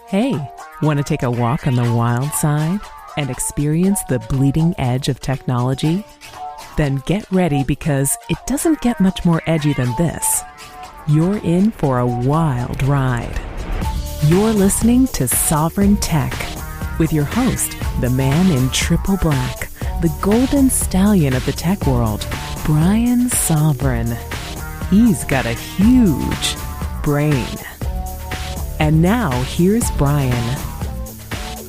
Hey, want to take a walk on the wild side and experience the bleeding edge of technology? Then get ready, because it doesn't get much more edgy than this. You're in for a wild ride. You're listening to Sovryn Tech with your host, the man in triple black, the golden stallion of the tech world, Brian Sovryn. He's got a huge brain. And now, here's Brian.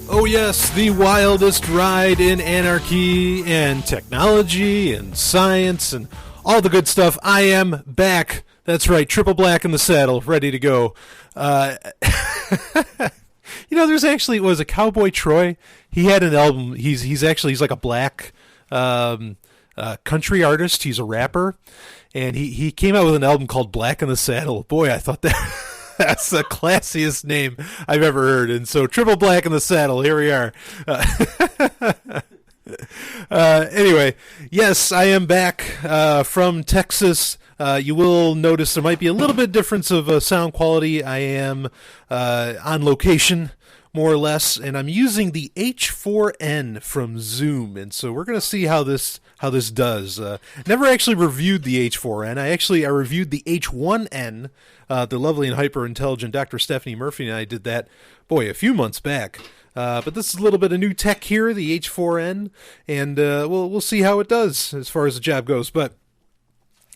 Oh yes, the wildest ride in anarchy and technology and science and all the good stuff. I am back. That's right, triple black in the saddle, ready to go. There's actually, it was a Cowboy Troy. He had an album. He's like a black country artist. He's a rapper, and he came out with an album called Black in the Saddle. Boy, I thought that's the classiest name I've ever heard. And so, triple black in the saddle, here we are. Anyway, yes, I am back from Texas. You will notice there might be a little bit difference of sound quality. I am on location, more or less, and I'm using the H4n from Zoom. And so we're going to see how this does. Never actually reviewed the H4n. I reviewed the H1n. The lovely and hyper-intelligent Dr. Stephanie Murphy and I did that, a few months back. But this is a little bit of new tech here, the H4n, and we'll see how it does as far as the job goes. But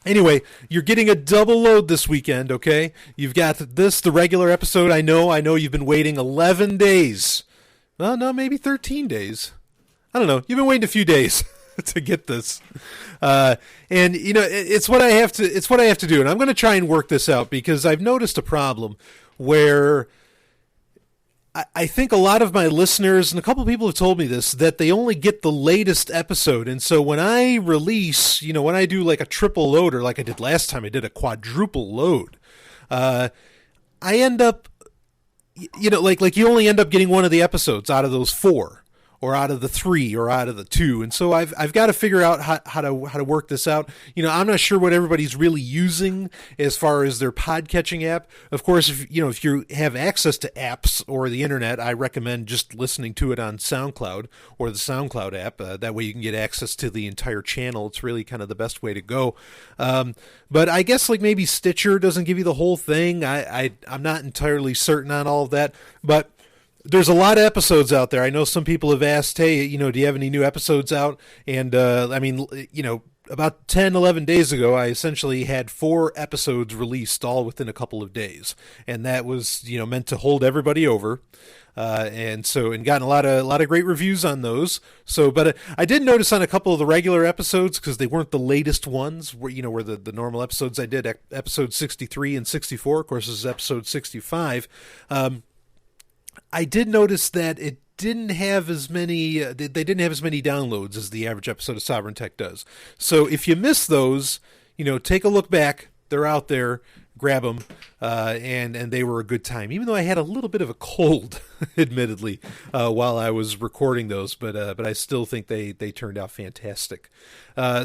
anyway, you're getting a double load this weekend, okay? You've got the regular episode. I know you've been waiting 11 days. Well, no, maybe 13 days. I don't know. You've been waiting a few days to get this. And it's what I have to do, and I'm going to try and work this out, because I've noticed a problem where I think a lot of my listeners, and a couple of people have told me this, that they only get the latest episode. And so when I release, when I do like a triple load, or like I did last time, I did a quadruple load, I end up, like you only end up getting one of the episodes out of those four, or out of the three, or out of the two. And so I've got to figure out how to work this out. I'm not sure what everybody's really using as far as their podcatching app. Of course, if you have access to apps or the internet, I recommend just listening to it on SoundCloud or the SoundCloud app. That way you can get access to the entire channel. It's really kind of the best way to go. But I guess like maybe Stitcher doesn't give you the whole thing. I'm not entirely certain on all of that, but there's a lot of episodes out there. I know some people have asked, hey, do you have any new episodes out? And, about 10, 11 days ago, I essentially had 4 episodes released all within a couple of days. And that was, meant to hold everybody over. And gotten a lot of great reviews on those. So, but I did notice on a couple of the regular episodes, because they weren't the latest ones, were the normal episodes I did, episode 63 and 64, of course, this is episode 65, I did notice that it didn't have as many. They didn't have as many downloads as the average episode of Sovryn Tech does. So if you miss those, take a look back. They're out there. Grab them, and they were a good time. Even though I had a little bit of a cold, admittedly, while I was recording those, but I still think they turned out fantastic.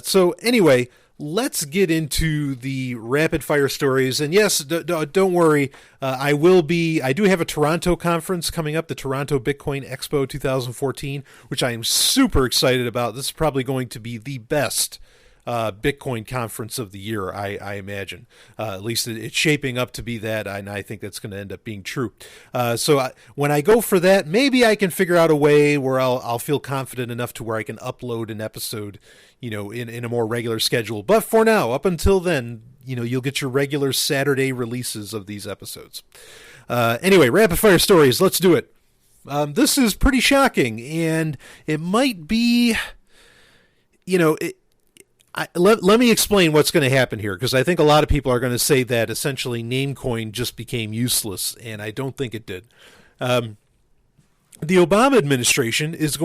So anyway, let's get into the rapid fire stories. And yes, don't worry, I do have a Toronto conference coming up, the Toronto Bitcoin Expo 2014, which I am super excited about. This is probably going to be the best Bitcoin conference of the year, I imagine. At least it's shaping up to be that, and I think that's going to end up being true. When I go for that, maybe I can figure out a way where I'll feel confident enough to where I can upload an episode, in a more regular schedule. But for now, up until then, you'll get your regular Saturday releases of these episodes. Anyway, rapid fire stories. Let's do it. This is pretty shocking, and it might be, let me explain what's going to happen here, because I think a lot of people are going to say that essentially Namecoin just became useless, and I don't think it did. The Obama administration is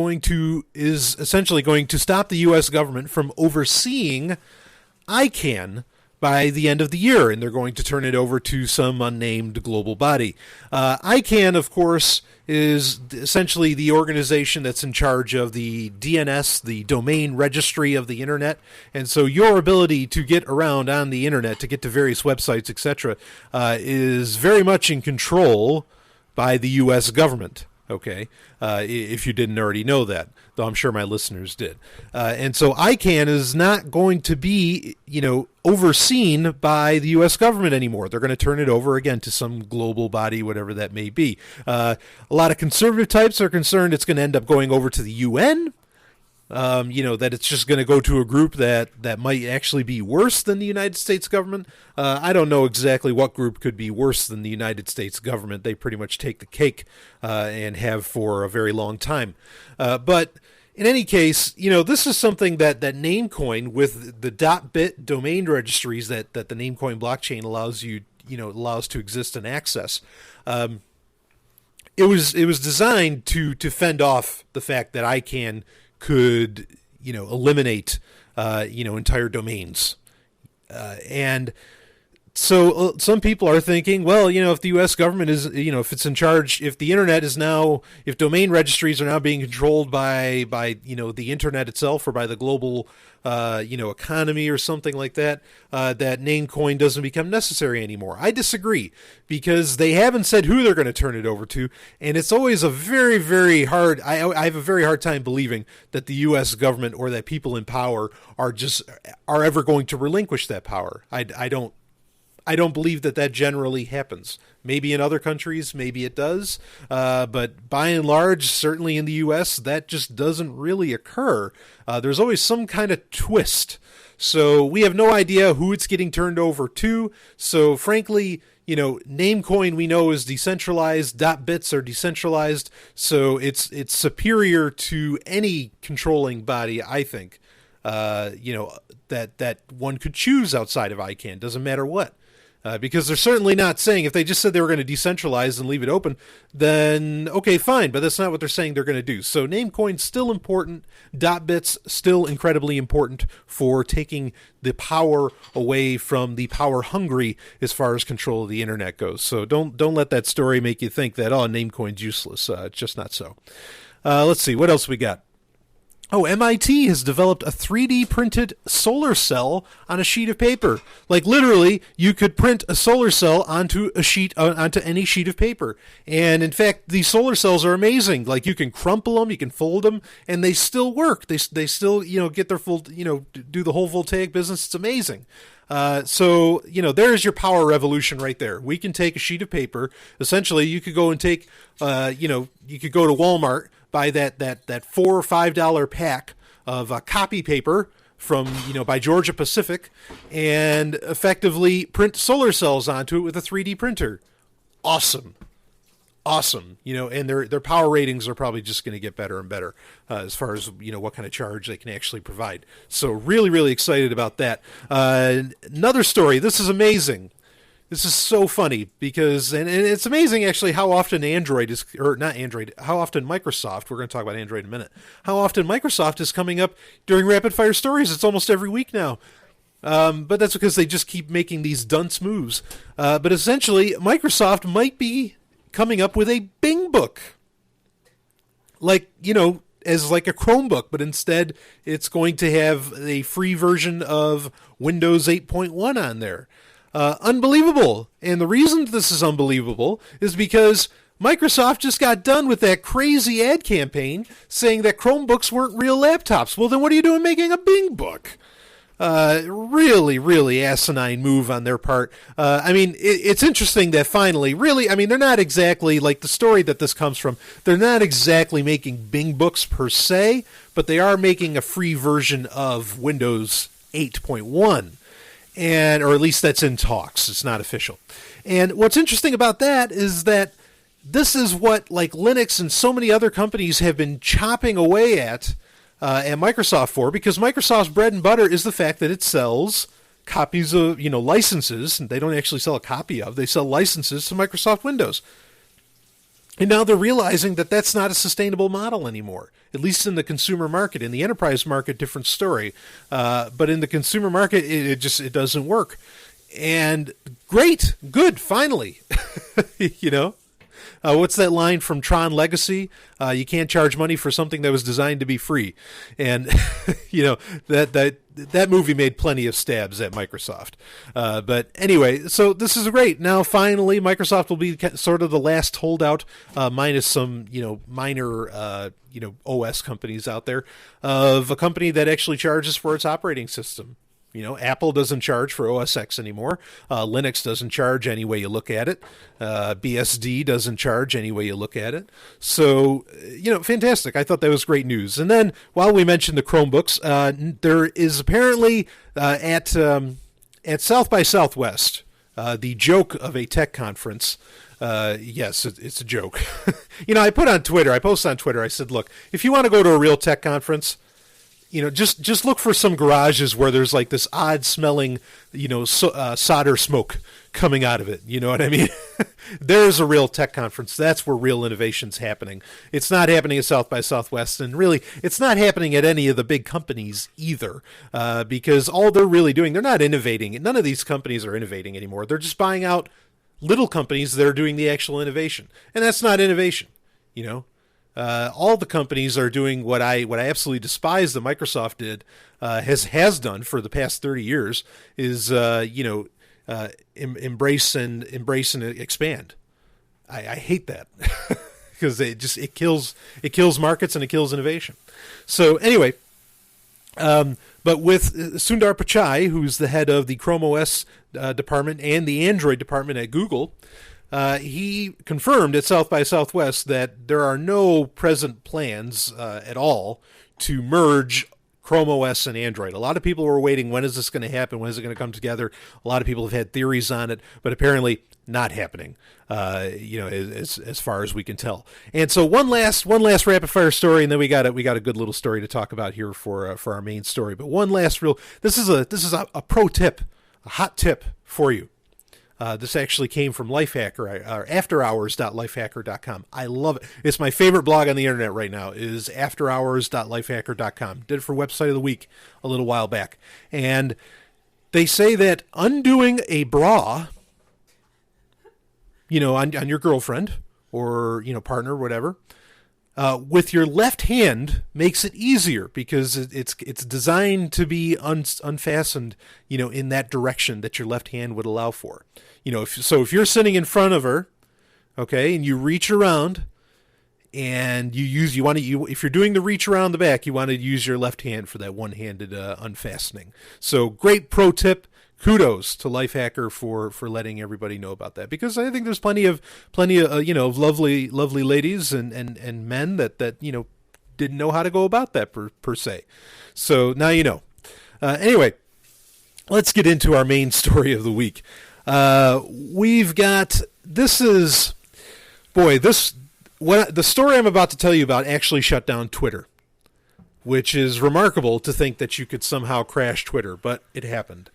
essentially going to stop the U.S. government from overseeing ICANN by the end of the year, and they're going to turn it over to some unnamed global body. ICANN, of course, is essentially the organization that's in charge of the DNS, the domain registry of the internet. And so your ability to get around on the internet, to get to various websites, etc., is very much in control by the U.S. government. Okay, if you didn't already know that, though I'm sure my listeners did. And so ICANN is not going to be, overseen by the U.S. government anymore. They're going to turn it over again to some global body, whatever that may be. A lot of conservative types are concerned it's going to end up going over to the UN. That it's just going to go to a group that might actually be worse than the United States government. I don't know exactly what group could be worse than the United States government. They pretty much take the cake and have for a very long time. But in any case, this is something that Namecoin, with the .bit domain registries that the Namecoin blockchain allows to exist and access. It was designed to fend off the fact that ICANN could, eliminate, entire domains. And so some people are thinking, well, if the U.S. government is, if it's in charge, if the internet is now, if domain registries are now being controlled by the internet itself or by the global, economy or something like that, that Namecoin doesn't become necessary anymore. I disagree, because they haven't said who they're going to turn it over to, and it's always a very, very hard, I have a very hard time believing that the U.S. government or that people in power are ever going to relinquish that power. I don't believe that generally happens. Maybe in other countries, maybe it does. But by and large, certainly in the U.S., that just doesn't really occur. There's always some kind of twist. So we have no idea who it's getting turned over to. So frankly, Namecoin we know is decentralized. .bits are decentralized. So it's superior to any controlling body, I think, that one could choose outside of ICANN. Doesn't matter what. Because they're certainly not saying, if they just said they were going to decentralize and leave it open, then okay, fine, but that's not what they're saying they're going to do. So Namecoin's still important, .bits still incredibly important for taking the power away from the power hungry as far as control of the internet goes. So don't let that story make you think that, Namecoin's useless. It's just not so. Let's see, what else we got? Oh, MIT has developed a 3D printed solar cell on a sheet of paper. Like literally, you could print a solar cell onto any sheet of paper. And in fact, these solar cells are amazing. Like you can crumple them, you can fold them, and they still work. They still, get their full, do the whole voltaic business. It's amazing. So there's your power revolution right there. We can take a sheet of paper. Essentially, you could go and take, you could go to Walmart, buy that $4 or $5 pack of copy paper from, by Georgia Pacific, and effectively print solar cells onto it with a 3D printer. Awesome. And their power ratings are probably just going to get better and better as far as, what kind of charge they can actually provide. So really, really excited about that. Another story. This is amazing. This is so funny because, and it's amazing actually how often how often Microsoft, we're going to talk about Android in a minute, how often Microsoft is coming up during Rapidfire Stories. It's almost every week now. But that's because they just keep making these dunce moves. But essentially, Microsoft might be coming up with a Bingbook. As like a Chromebook, but instead it's going to have a free version of Windows 8.1 on there. Unbelievable. And the reason this is unbelievable is because Microsoft just got done with that crazy ad campaign saying that Chromebooks weren't real laptops. Well, then what are you doing making a Bingbook? Really, really asinine move on their part. It's interesting that finally, really, they're not exactly, like the story that this comes from, they're not exactly making Bingbooks per se, but they are making a free version of Windows 8.1. Or at least that's in talks. It's not official. And what's interesting about that is that this is what like Linux and so many other companies have been chopping away at Microsoft for, because Microsoft's bread and butter is the fact that it sells copies of, licenses. And they don't actually sell a copy of. They sell licenses to Microsoft Windows. And now they're realizing that that's not a sustainable model anymore, at least in the consumer market. In the enterprise market, different story. But in the consumer market, it doesn't work. And great, good, finally. What's that line from Tron Legacy? You can't charge money for something that was designed to be free. And, that that movie made plenty of stabs at Microsoft. But anyway, so this is great. Now, finally, Microsoft will be sort of the last holdout, minus some, minor, OS companies out there, of a company that actually charges for its operating system. Apple doesn't charge for OS X anymore. Linux doesn't charge any way you look at it. BSD doesn't charge any way you look at it. So, fantastic. I thought that was great news. And then, while we mentioned the Chromebooks, there is apparently at South by Southwest, the joke of a tech conference. Yes, it's a joke. I post on Twitter, I said, look, if you want to go to a real tech conference, just look for some garages where there's like this odd smelling, solder smoke coming out of it. You know what I mean? There's a real tech conference. That's where real innovation's happening. It's not happening at South by Southwest, and really, it's not happening at any of the big companies either, because all they're really doing, they're not innovating. None of these companies are innovating anymore. They're just buying out little companies that are doing the actual innovation, and that's not innovation. All the companies are doing what I absolutely despise that Microsoft did, has done for the past 30 years is, embrace and expand. I hate that because it kills markets and it kills innovation. So anyway, but with Sundar Pachai, who's the head of the Chrome OS department and the Android department at Google, he confirmed at South by Southwest that there are no present plans at all to merge Chrome OS and Android. A lot of people were waiting, when is this going to happen? When is it going to come together? A lot of people have had theories on it, but apparently not happening, as far as we can tell. And so one last rapid fire story, and then we got a good little story to talk about here for our main story. But one last this is a pro tip, a hot tip for you. This actually came from Lifehacker, or afterhours.lifehacker.com. I love it. It's my favorite blog on the internet right now, is afterhours.lifehacker.com. Did it for Website of the Week a little while back. And they say that undoing a bra, on your girlfriend or, partner, whatever, with your left hand makes it easier because it's designed to be unfastened, in that direction that your left hand would allow for. If you're sitting in front of her, okay, and you reach around, and if you're doing the reach around the back, you want to use your left hand for that one-handed unfastening. So great pro tip. Kudos to Lifehacker for letting everybody know about that, because I think there's plenty of lovely ladies and men that didn't know how to go about that per se. So now you know. Anyway, let's get into our main story of the week. We've got the story I'm about to tell you about actually shut down Twitter, which is remarkable to think that you could somehow crash Twitter, but it happened.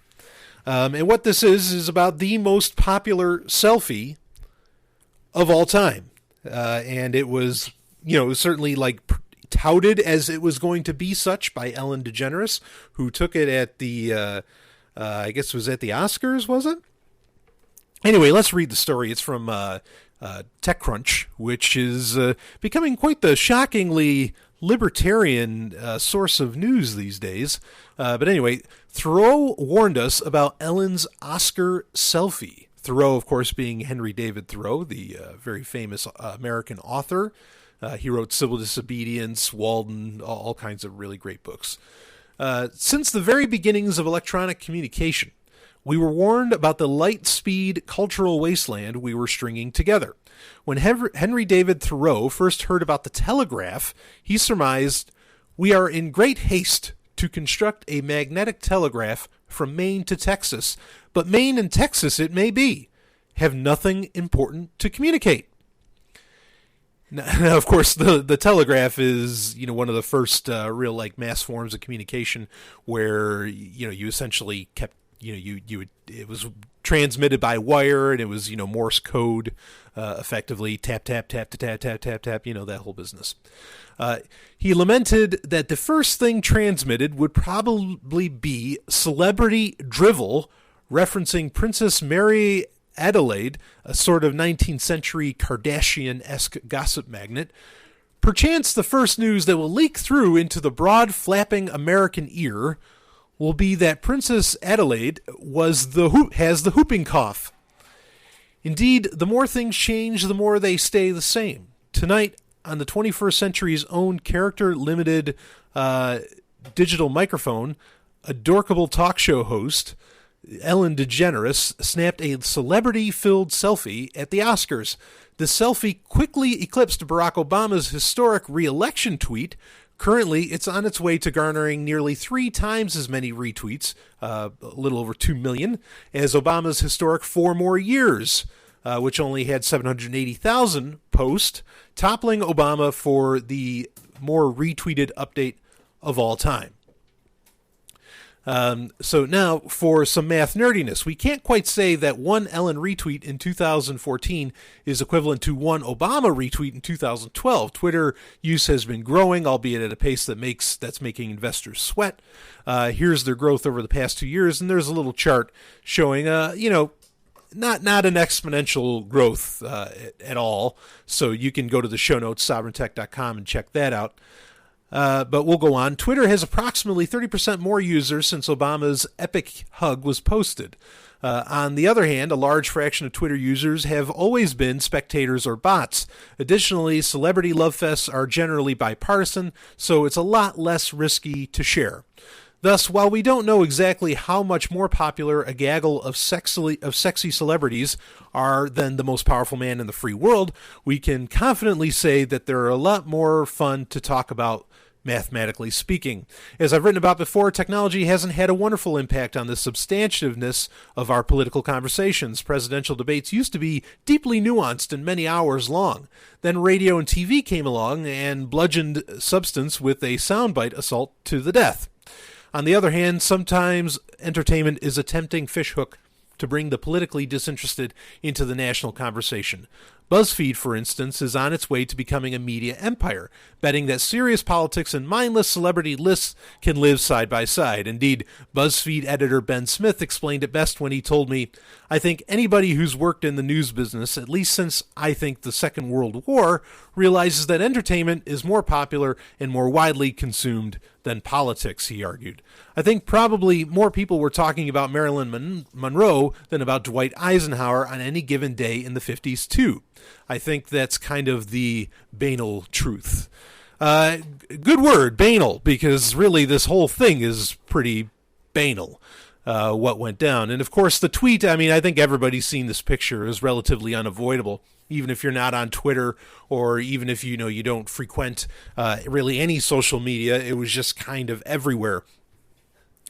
And what this is about the most popular selfie of all time. And it was, certainly touted as it was going to be such by Ellen DeGeneres, who took it at the, I guess it was at the Oscars, was it? Anyway, let's read the story. It's from TechCrunch, which is becoming quite the shockingly libertarian source of news these days. But anyway, Thoreau warned us about Ellen's Oscar selfie. Thoreau, of course, being Henry David Thoreau, the very famous American author. He wrote Civil Disobedience, Walden, all kinds of really great books. Since the very beginnings of electronic communication, we were warned about the light-speed cultural wasteland we were stringing together. When Henry David Thoreau first heard about the telegraph, he surmised, "We are in great haste to construct a magnetic telegraph from Maine to Texas, but Maine and Texas it may be, have nothing important to communicate." Now, of course, the telegraph is, one of the first real mass forms of communication where, you essentially kept, it was transmitted by wire, and it was, Morse code, effectively tap, tap, tap, tap, tap, tap, tap, that whole business. He lamented that the first thing transmitted would probably be celebrity drivel, referencing Princess Mary Adelaide, a sort of 19th century Kardashian-esque gossip magnet. Perchance the first news that will leak through into the broad flapping American ear will be that Princess Adelaide has the whooping cough. Indeed, the more things change, the more they stay the same. Tonight, on the 21st century's own character-limited digital microphone, a dorkable talk show host, Ellen DeGeneres, snapped a celebrity-filled selfie at the Oscars. The selfie quickly eclipsed Barack Obama's historic re-election tweet. Currently, it's on its way to garnering nearly 3 times as many retweets, a little over 2 million, as Obama's historic 4 more years, which only had 780,000 posts, toppling Obama for the more retweeted update of all time. So now for some math nerdiness. We can't quite say that one Ellen retweet in 2014 is equivalent to one Obama retweet in 2012. Twitter use has been growing, albeit at a pace that's making investors sweat. Here's their growth over the past 2 years, and there's a little chart showing, not an exponential growth at all. So you can go to the show notes, sovereigntech.com, and check that out. But we'll go on. Twitter has approximately 30% more users since Obama's epic hug was posted. On the other hand, a large fraction of Twitter users have always been spectators or bots. Additionally, celebrity love fests are generally bipartisan, so it's a lot less risky to share. Thus, while we don't know exactly how much more popular a gaggle of sexy celebrities are than the most powerful man in the free world, we can confidently say that they're a lot more fun to talk about, mathematically speaking. As I've written about before, technology hasn't had a wonderful impact on the substantiveness of our political conversations. Presidential debates used to be deeply nuanced and many hours long. Then radio and TV came along and bludgeoned substance with a soundbite assault to the death. On the other hand, sometimes entertainment is a tempting fishhook to bring the politically disinterested into the national conversation. BuzzFeed, for instance, is on its way to becoming a media empire, betting that serious politics and mindless celebrity lists can live side by side. Indeed, BuzzFeed editor Ben Smith explained it best when he told me, "I think anybody who's worked in the news business, at least since I think the Second World War, realizes that entertainment is more popular and more widely consumed than politics," he argued. "I think probably more people were talking about Marilyn Monroe than about Dwight Eisenhower on any given day in the 50s, too. I think that's kind of the banal truth." Good word, banal, because really this whole thing is pretty banal, what went down. And of course the tweet, I think everybody's seen this picture, is relatively unavoidable. Even if you're not on Twitter, or even if you don't frequent really any social media, it was just kind of everywhere.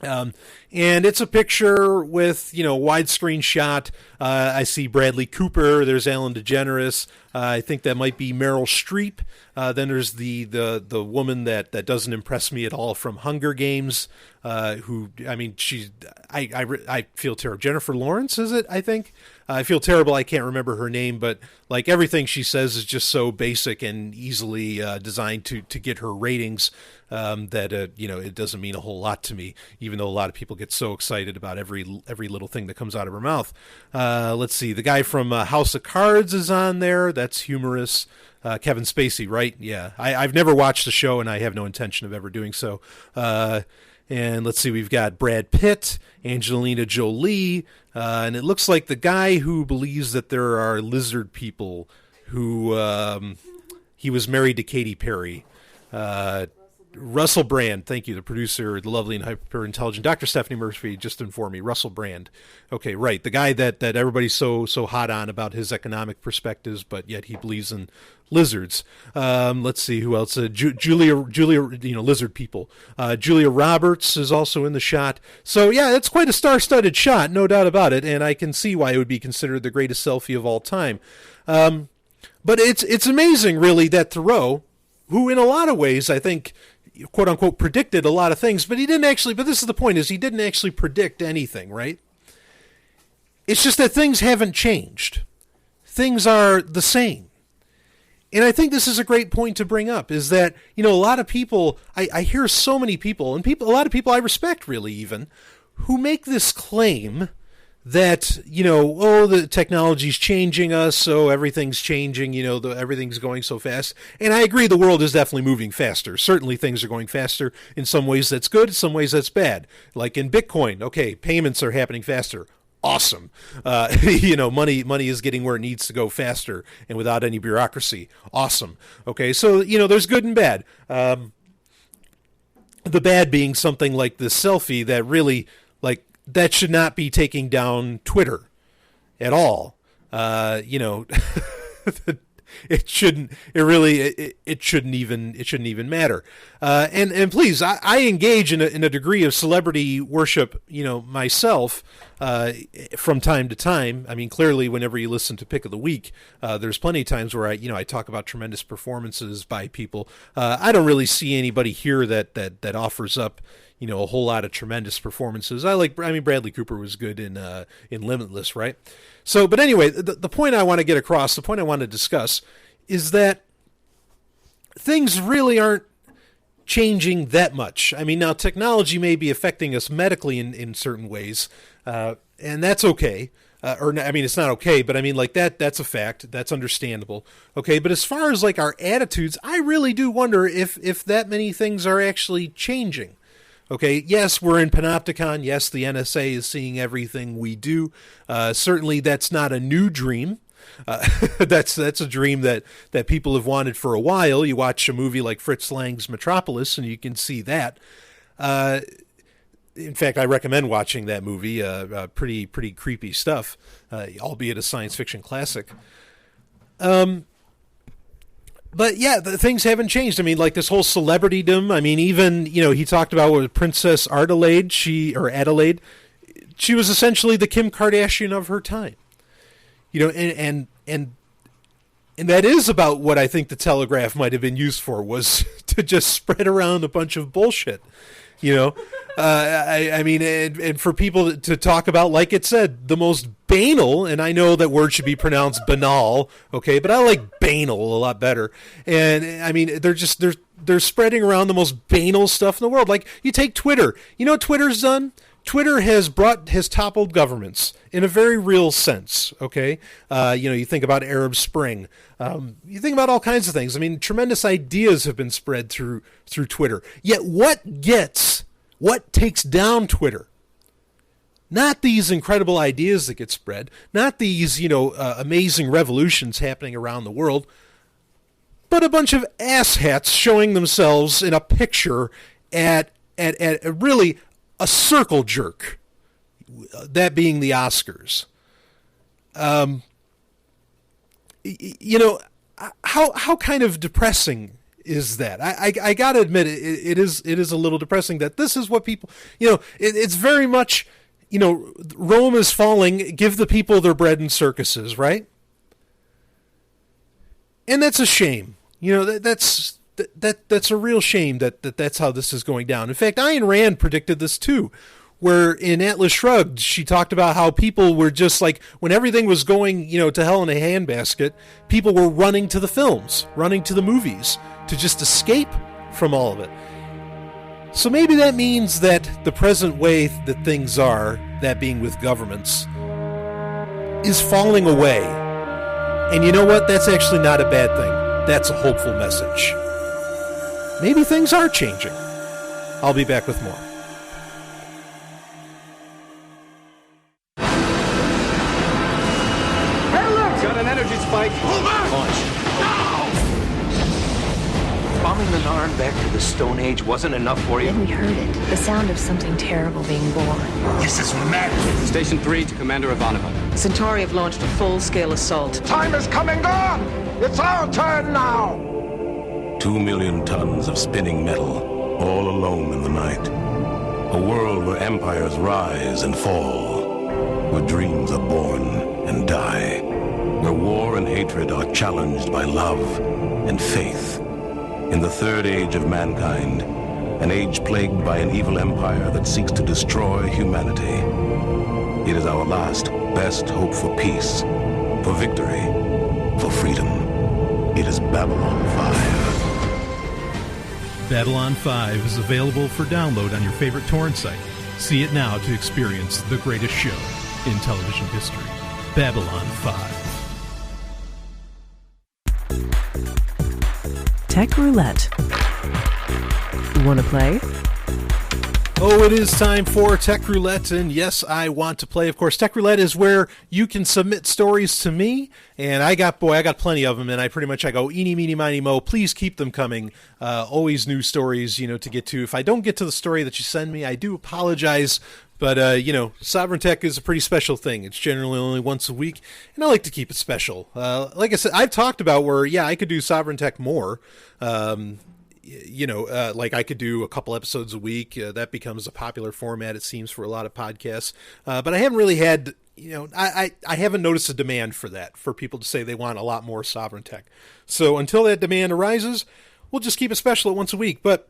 And it's a picture with, widescreen shot. I see Bradley Cooper. There's Ellen DeGeneres. I think that might be Meryl Streep. Then there's the woman that doesn't impress me at all from Hunger Games. I feel terrible. Jennifer Lawrence, is it? I think. I feel terrible. I can't remember her name, but like everything she says is just so basic and easily designed to get her ratings that it doesn't mean a whole lot to me. Even though a lot of people get so excited about every little thing that comes out of her mouth. Let's see. The guy from House of Cards is on there. That's humorous. Kevin Spacey, right? Yeah. I've never watched the show, and I have no intention of ever doing so. And let's see, we've got Brad Pitt, Angelina Jolie, and it looks like the guy who believes that there are lizard people who, he was married to Katy Perry. Russell Brand, thank you, the producer, the lovely and hyper-intelligent Dr. Stephanie Murphy just informed me. Russell Brand. Okay, right, the guy that everybody's so hot on about his economic perspectives, but yet he believes in lizards. Let's see, who else? Julia, lizard people. Julia Roberts is also in the shot. So, yeah, it's quite a star-studded shot, no doubt about it, and I can see why it would be considered the greatest selfie of all time. But it's amazing, really, that Thoreau, who in a lot of ways, I think, quote-unquote, predicted a lot of things, but this is the point, is he didn't actually predict anything, right? It's just that things haven't changed. Things are the same. And I think this is a great point to bring up, is that, a lot of people, I hear so many people, and a lot of people I respect really even, who make this claim that, oh, the technology's changing us, so everything's changing, everything's going so fast. And I agree, the world is definitely moving faster. Certainly things are going faster. In some ways that's good, in some ways that's bad. Like in Bitcoin, okay, payments are happening faster. Awesome. Money is getting where it needs to go faster and without any bureaucracy. Awesome. Okay, so, there's good and bad. The bad being something like this Selfie that really, that should not be taking down Twitter at all. It shouldn't even matter. And please, I engage in a degree of celebrity worship, myself, from time to time. I mean, clearly, whenever you listen to Pick of the Week, there's plenty of times where I talk about tremendous performances by people. I don't really see anybody here that offers up, a whole lot of tremendous performances. Bradley Cooper was good in Limitless, right? So, but anyway, the point I want to get across, the point I want to discuss, is that things really aren't changing that much. I mean, now technology may be affecting us medically in certain ways, and that's okay. It's not okay, but that's a fact. That's understandable. Okay, but as far as our attitudes, I really do wonder if that many things are actually changing. Okay, yes, we're in Panopticon. Yes, the NSA is seeing everything we do. Certainly that's not a new dream. That's a dream that people have wanted for a while. You watch a movie like Fritz Lang's Metropolis, and you can see that. In fact, I recommend watching that movie. Pretty creepy stuff, albeit a science fiction classic. But yeah, things haven't changed. I mean, this whole celebritydom. I mean, even, he talked about what Princess Adelaide. She was essentially the Kim Kardashian of her time. And that is about what I think the Telegraph might have been used for, was to just spread around a bunch of bullshit. And for people to talk about, like it said, the most banal, and I know that word should be pronounced banal, okay, but I like banal a lot better. And I mean, they're spreading around the most banal stuff in the world. Like, you take Twitter. You know what Twitter's done? Twitter has toppled governments in a very real sense, okay? You think about Arab Spring. You think about all kinds of things. I mean, tremendous ideas have been spread through Twitter. Yet what takes down Twitter? Not these incredible ideas that get spread, not these, amazing revolutions happening around the world, but a bunch of asshats showing themselves in a picture at really a circle jerk, that being the Oscars. How kind of depressing is that? I gotta admit, it is a little depressing that this is what people, it's very much, Rome is falling, give the people their bread in circuses, right? And that's a shame. That's a real shame that's how this is going down. In fact, Ayn Rand predicted this too, where in Atlas Shrugged, she talked about how people were just when everything was going, to hell in a handbasket, people were running to the films, running to the movies to just escape from all of it. So maybe that means that the present way that things are, that being with governments, is falling away. And you know what? That's actually not a bad thing. That's a hopeful message. Maybe things are changing. I'll be back with more. Hey, look! Got an energy spike. Pull back! Launch. Now! Bombing the Narn back to the Stone Age wasn't enough for you? Then we heard it. The sound of something terrible being born. This is madness. Station 3 to Commander Ivanova. Centauri have launched a full-scale assault. Time is coming on! It's our turn now! 2 million tons of spinning metal, all alone in the night. A world where empires rise and fall, where dreams are born and die, where war and hatred are challenged by love and faith. In the third age of mankind, an age plagued by an evil empire that seeks to destroy humanity. It is our last, best hope for peace, for victory, for freedom. It is Babylon 5. Babylon 5 is available for download on your favorite torrent site. See it now to experience the greatest show. in television history, Babylon 5. Tech Roulette. Want to play? Oh, it is time for Tech Roulette, and yes, I want to play. Of course, Tech Roulette is where you can submit stories to me, and I got plenty of them, and I go, eeny, meeny, miny, mo, please keep them coming. Always new stories, to get to. If I don't get to the story that you send me, I do apologize, but, Sovryn Tech is a pretty special thing. It's generally only once a week, and I like to keep it special. Like I said, I've talked about where, I could do Sovryn Tech more, like I could do a couple episodes a week. That becomes a popular format, it seems, for a lot of podcasts. But I haven't really had, I haven't noticed a demand for that, for people to say they want a lot more Sovryn Tech. So until that demand arises, we'll just keep it special at once a week. But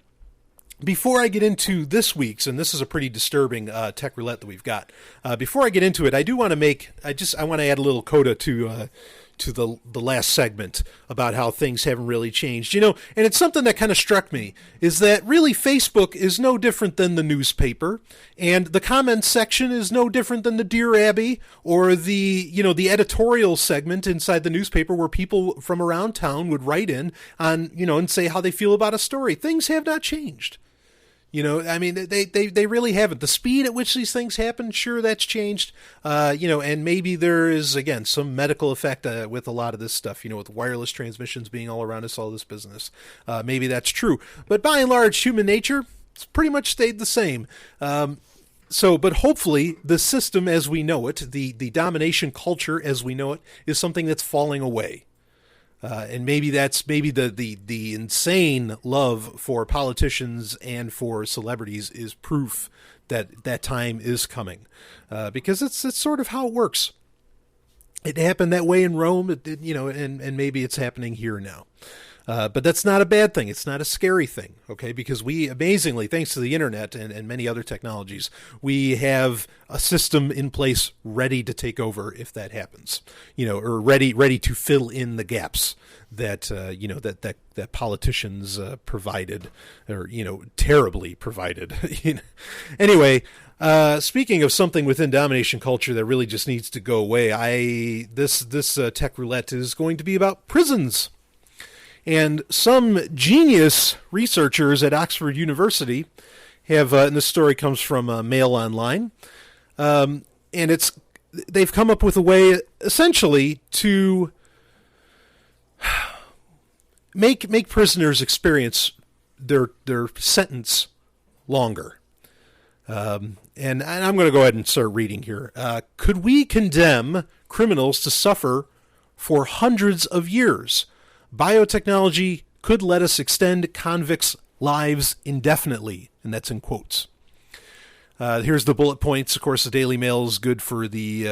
before I get into this week's, and this is a pretty disturbing Tech Roulette that we've got, before I get into it, I do want to I want to add a little coda to the last segment about how things haven't really changed. And it's something that kind of struck me, is that really Facebook is no different than the newspaper, and the comments section is no different than the Dear Abby or the editorial segment inside the newspaper where people from around town would write in on, and say how they feel about a story. Things have not changed. They really haven't. The speed at which these things happen, sure, that's changed. And maybe there is, again, some medical effect with a lot of this stuff, with wireless transmissions being all around us, all this business. Maybe that's true. But by and large, human nature, it's pretty much stayed the same. But hopefully the system as we know it, the domination culture as we know it, is something that's falling away. And maybe the insane love for politicians and for celebrities is proof that that time is coming, because it's sort of how it works. It happened that way in Rome, and maybe it's happening here now. But that's not a bad thing. It's not a scary thing, okay? Because we, amazingly, thanks to the internet and many other technologies, we have a system in place ready to take over if that happens, or ready to fill in the gaps that, that politicians provided, or, terribly provided. Anyway, speaking of something within domination culture that really just needs to go away, this Tech Roulette is going to be about prisons. And some genius researchers at Oxford University have, and this story comes from Mail Online, and they've come up with a way, essentially, to make prisoners experience their sentence longer. And I'm going to go ahead and start reading here. Could we condemn criminals to suffer for hundreds of years? Biotechnology could let us extend convicts' lives indefinitely, and that's in quotes. Here's the bullet points. Of course, the Daily Mail is good for the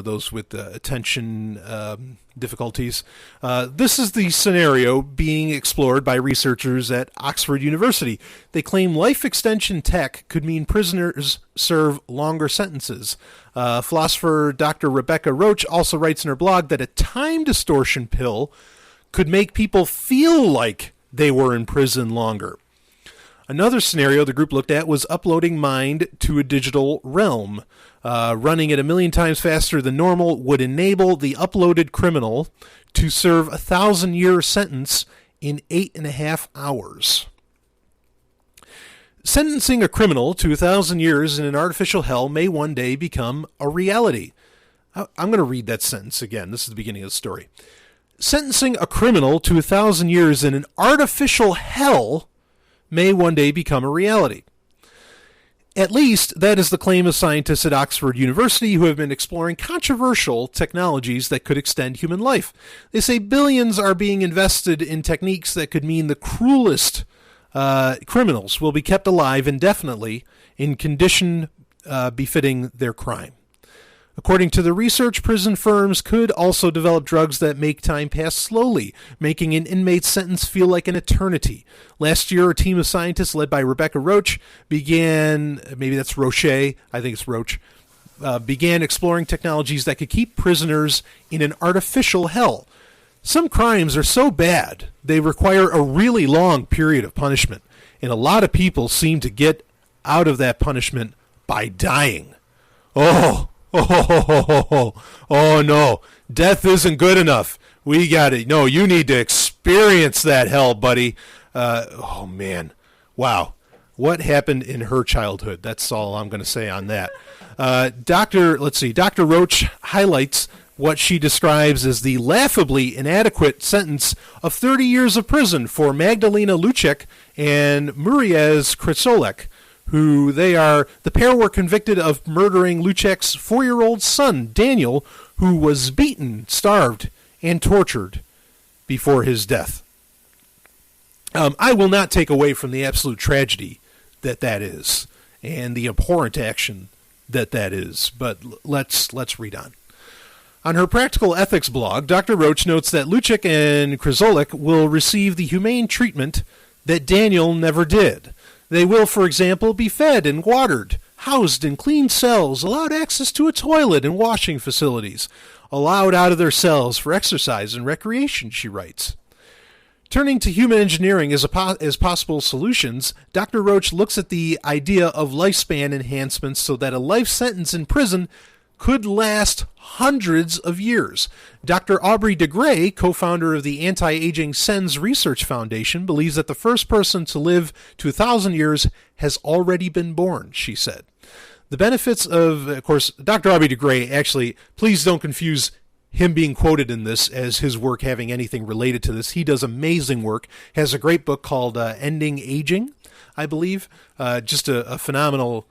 those with attention difficulties. This is the scenario being explored by researchers at Oxford University. They claim life extension tech could mean prisoners serve longer sentences. Philosopher Dr. Rebecca Roach also writes in her blog that a time distortion pill could make people feel like they were in prison longer. Another scenario the group looked at was uploading mind to a digital realm. Running at 1 million times faster than normal would enable the uploaded criminal to serve a 1,000-year sentence in 8.5 hours. Sentencing a criminal to 1,000 years in an artificial hell may one day become a reality. I'm going to read that sentence again. This is the beginning of the story. Sentencing a criminal to 1,000 years in an artificial hell may one day become a reality. At least, that is the claim of scientists at Oxford University who have been exploring controversial technologies that could extend human life. They say billions are being invested in techniques that could mean the cruelest criminals will be kept alive indefinitely in condition befitting their crime. According to the research, prison firms could also develop drugs that make time pass slowly, making an inmate's sentence feel like an eternity. Last year, a team of scientists led by Rebecca Roach began exploring technologies that could keep prisoners in an artificial hell. Some crimes are so bad, they require a really long period of punishment, and a lot of people seem to get out of that punishment by dying. Oh, Oh no, death isn't good enough. We got it. No, you need to experience that hell, buddy. Oh man, wow. What happened in her childhood? That's all I'm going to say on that. Dr. Roach highlights what she describes as the laughably inadequate sentence of 30 years of prison for Magdalena Luczek and Muriez Krysolek, who the pair were convicted of murdering Luczek's 4-year-old son, Daniel, who was beaten, starved, and tortured before his death. I will not take away from the absolute tragedy that is, and the abhorrent action that is, but let's read on. On her practical ethics blog, Dr. Roach notes that Luczek and Krysolek will receive the humane treatment that Daniel never did. They will, for example, be fed and watered, housed in clean cells, allowed access to a toilet and washing facilities, allowed out of their cells for exercise and recreation, she writes. Turning to human engineering as possible solutions, Dr. Roach looks at the idea of lifespan enhancements so that a life sentence in prison could last hundreds of years. Dr. Aubrey de Grey, co-founder of the Anti-Aging SENS Research Foundation, believes that the first person to live to 1,000 years has already been born, she said. The benefits of course, Dr. Aubrey de Grey, actually, please don't confuse him being quoted in this as his work having anything related to this. He does amazing work, has a great book called Ending Aging, I believe. Just a phenomenal,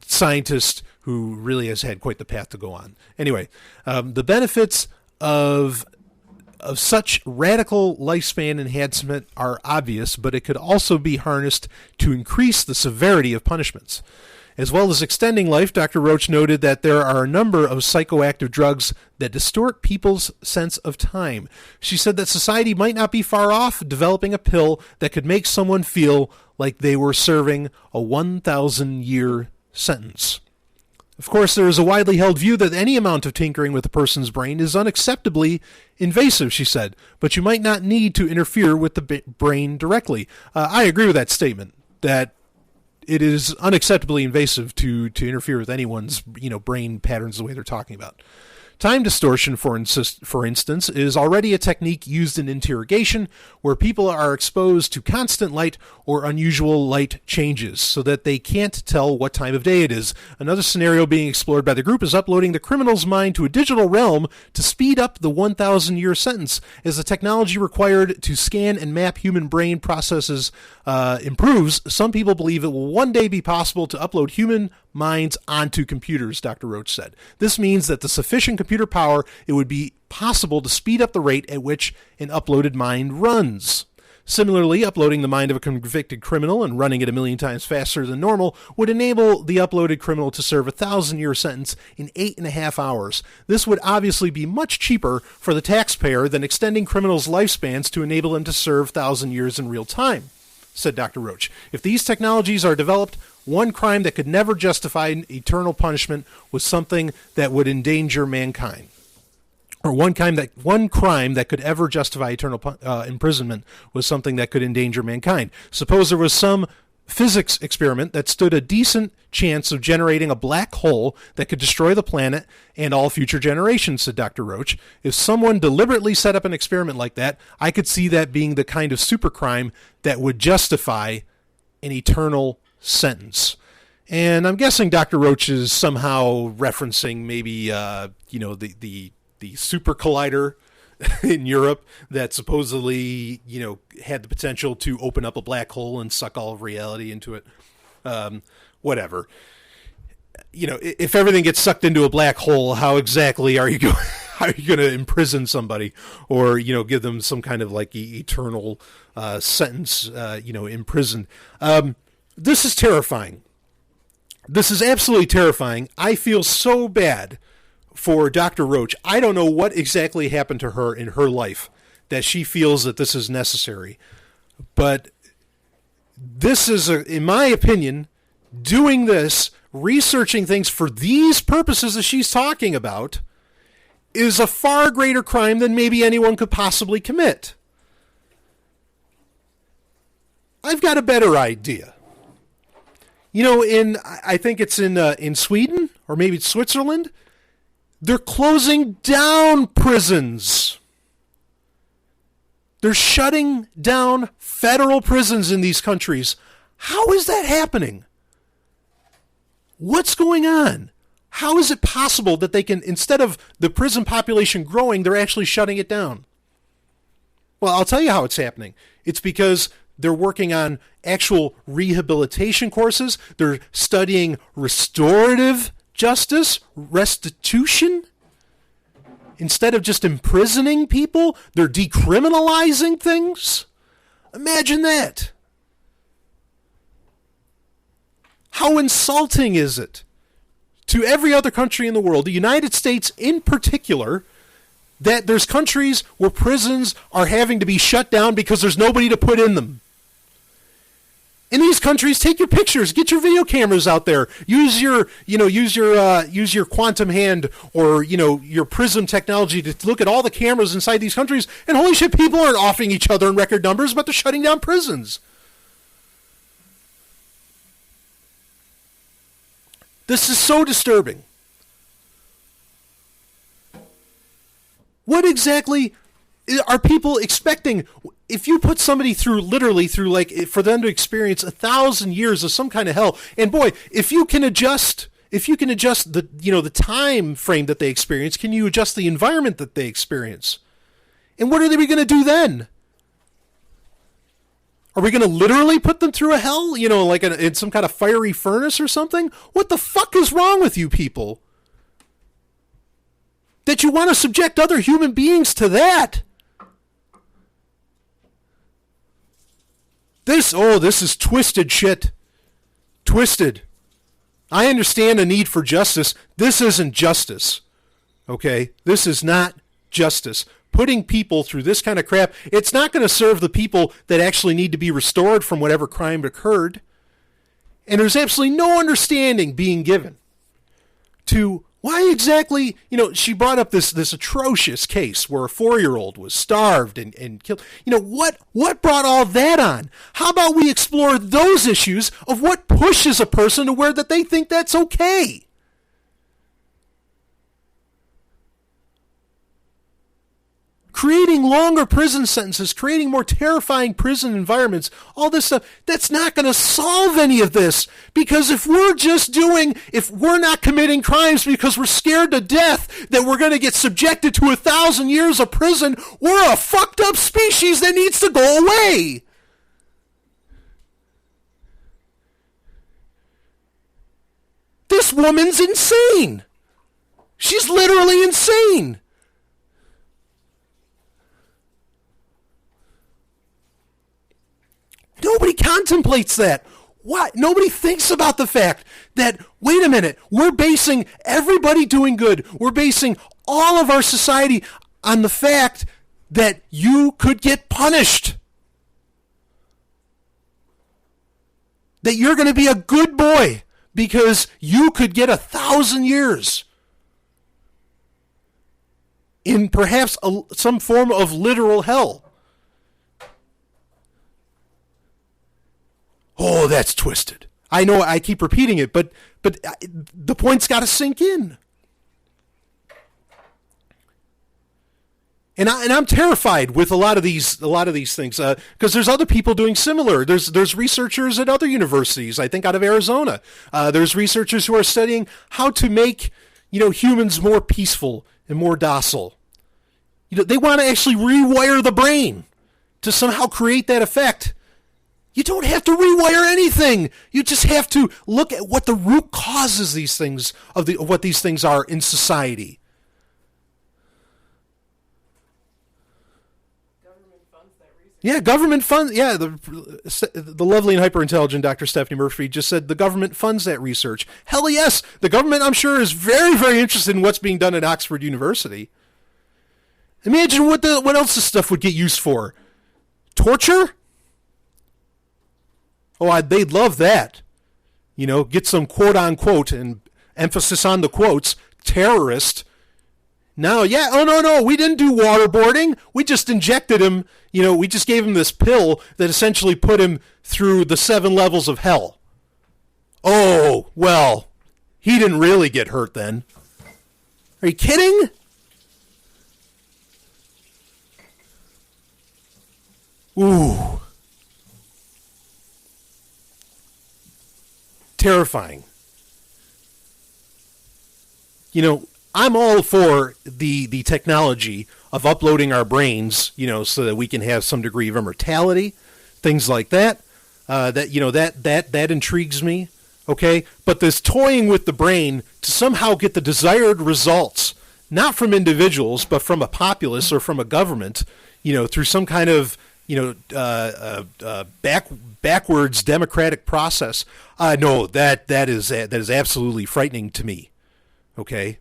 scientist who really has had quite the path to go on. Anyway, the benefits of such radical lifespan enhancement are obvious, but it could also be harnessed to increase the severity of punishments. As well as extending life, Dr. Roach noted that there are a number of psychoactive drugs that distort people's sense of time. She said that society might not be far off developing a pill that could make someone feel like they were serving a 1,000-year sentence. Of course, there is a widely held view that any amount of tinkering with a person's brain is unacceptably invasive, she said, but you might not need to interfere with the brain directly. I agree with that statement, that it is unacceptably invasive to interfere with anyone's brain patterns the way they're talking about. Time distortion, for instance, is already a technique used in interrogation where people are exposed to constant light or unusual light changes so that they can't tell what time of day it is. Another scenario being explored by the group is uploading the criminal's mind to a digital realm to speed up the 1,000-year sentence. As the technology required to scan and map human brain processes improves, some people believe it will one day be possible to upload human minds onto computers, Dr. Roach said. This means that the sufficient computer power, it would be possible to speed up the rate at which an uploaded mind runs. Similarly, uploading the mind of a convicted criminal and running it 1,000,000 times faster than normal would enable the uploaded criminal to serve a 1,000-year sentence in 8.5 hours. This would obviously be much cheaper for the taxpayer than extending criminals' lifespans to enable them to serve 1,000 years in real time, said Dr. Roach. If these technologies are developed, one crime that could never justify eternal punishment was something that would endanger mankind. Or one crime that could ever justify eternal imprisonment was something that could endanger mankind. Suppose there was some physics experiment that stood a decent chance of generating a black hole that could destroy the planet and all future generations, said Dr. Roach. If someone deliberately set up an experiment like that, I could see that being the kind of supercrime that would justify an eternal sentence. And I'm guessing Dr. Roach is somehow referencing maybe, the super collider in Europe that supposedly, had the potential to open up a black hole and suck all of reality into it. Whatever. If everything gets sucked into a black hole, how exactly are you going? How are you going to imprison somebody, or give them some kind of like eternal sentence? Imprisoned. This is terrifying. This is absolutely terrifying. I feel so bad for Dr. Roach. I don't know what exactly happened to her in her life that she feels that this is necessary. But this is, in my opinion, doing this, researching things for these purposes that she's talking about, is a far greater crime than maybe anyone could possibly commit. I've got a better idea. I think it's in Sweden or maybe it's Switzerland, they're closing down prisons. They're shutting down federal prisons in these countries. How is that happening? What's going on? How is it possible that they can, instead of the prison population growing, they're actually shutting it down? Well, I'll tell you how it's happening. It's because they're working on actual rehabilitation courses. They're studying restorative justice, restitution. Instead of just imprisoning people, they're decriminalizing things. Imagine that. How insulting is it to every other country in the world, the United States in particular, that there's countries where prisons are having to be shut down because there's nobody to put in them? In these countries, take your pictures, get your video cameras out there, use your quantum hand or, your prism technology to look at all the cameras inside these countries, and holy shit, people aren't offing each other in record numbers, but they're shutting down prisons. This is so disturbing. What exactly are people expecting? If you put somebody through for them to experience 1,000 years of some kind of hell, and boy, if you can adjust the time frame that they experience, can you adjust the environment that they experience? And what are they going to do then? Are we going to literally put them through a hell, like in some kind of fiery furnace or something? What the fuck is wrong with you people? That you want to subject other human beings to that? This is twisted shit. Twisted. I understand a need for justice. This isn't justice. Okay? This is not justice. Putting people through this kind of crap, it's not going to serve the people that actually need to be restored from whatever crime occurred. And there's absolutely no understanding being given to why exactly, she brought up this atrocious case where a 4-year-old was starved and killed. What brought all that on? How about we explore those issues of what pushes a person to where that they think that's okay? Creating longer prison sentences, creating more terrifying prison environments, all this stuff, that's not going to solve any of this. Because if we're not committing crimes because we're scared to death that we're going to get subjected to 1,000 years of prison, we're a fucked up species that needs to go away. This woman's insane. She's literally insane. Nobody contemplates that. Why? Nobody thinks about the fact that, wait a minute, we're basing everybody doing good, we're basing all of our society on the fact that you could get punished. That you're going to be a good boy because you could get 1,000 years in perhaps some form of literal hell. Oh, that's twisted. I know I keep repeating it, but the point's got to sink in. And I'm terrified with a lot of these things because there's other people doing similar. There's researchers at other universities, I think out of Arizona. There's researchers who are studying how to make humans more peaceful and more docile. They want to actually rewire the brain to somehow create that effect. You don't have to rewire anything. You just have to look at what the root causes these things of what these things are in society. Government funds that research. Yeah, government funds. Yeah, the lovely and hyper-intelligent Dr. Stephanie Murphy just said the government funds that research. Hell yes, the government, I'm sure, is very, very interested in what's being done at Oxford University. Imagine what else this stuff would get used for. Torture? Oh, they'd love that. Get some quote-unquote, and emphasis on the quotes, terrorist. No, we didn't do waterboarding. We just injected him, we just gave him this pill that essentially put him through the 7 levels of hell. Well, he didn't really get hurt then. Are you kidding? Ooh. Terrifying. You know, I'm all for the technology of uploading our brains, you know, so that we can have some degree of immortality, things like that. That intrigues me. Okay, but this toying with the brain to somehow get the desired results, not from individuals, but from a populace or from a government, you know, through some kind of, you know, backwards democratic process. No, that is absolutely frightening to me. Okay.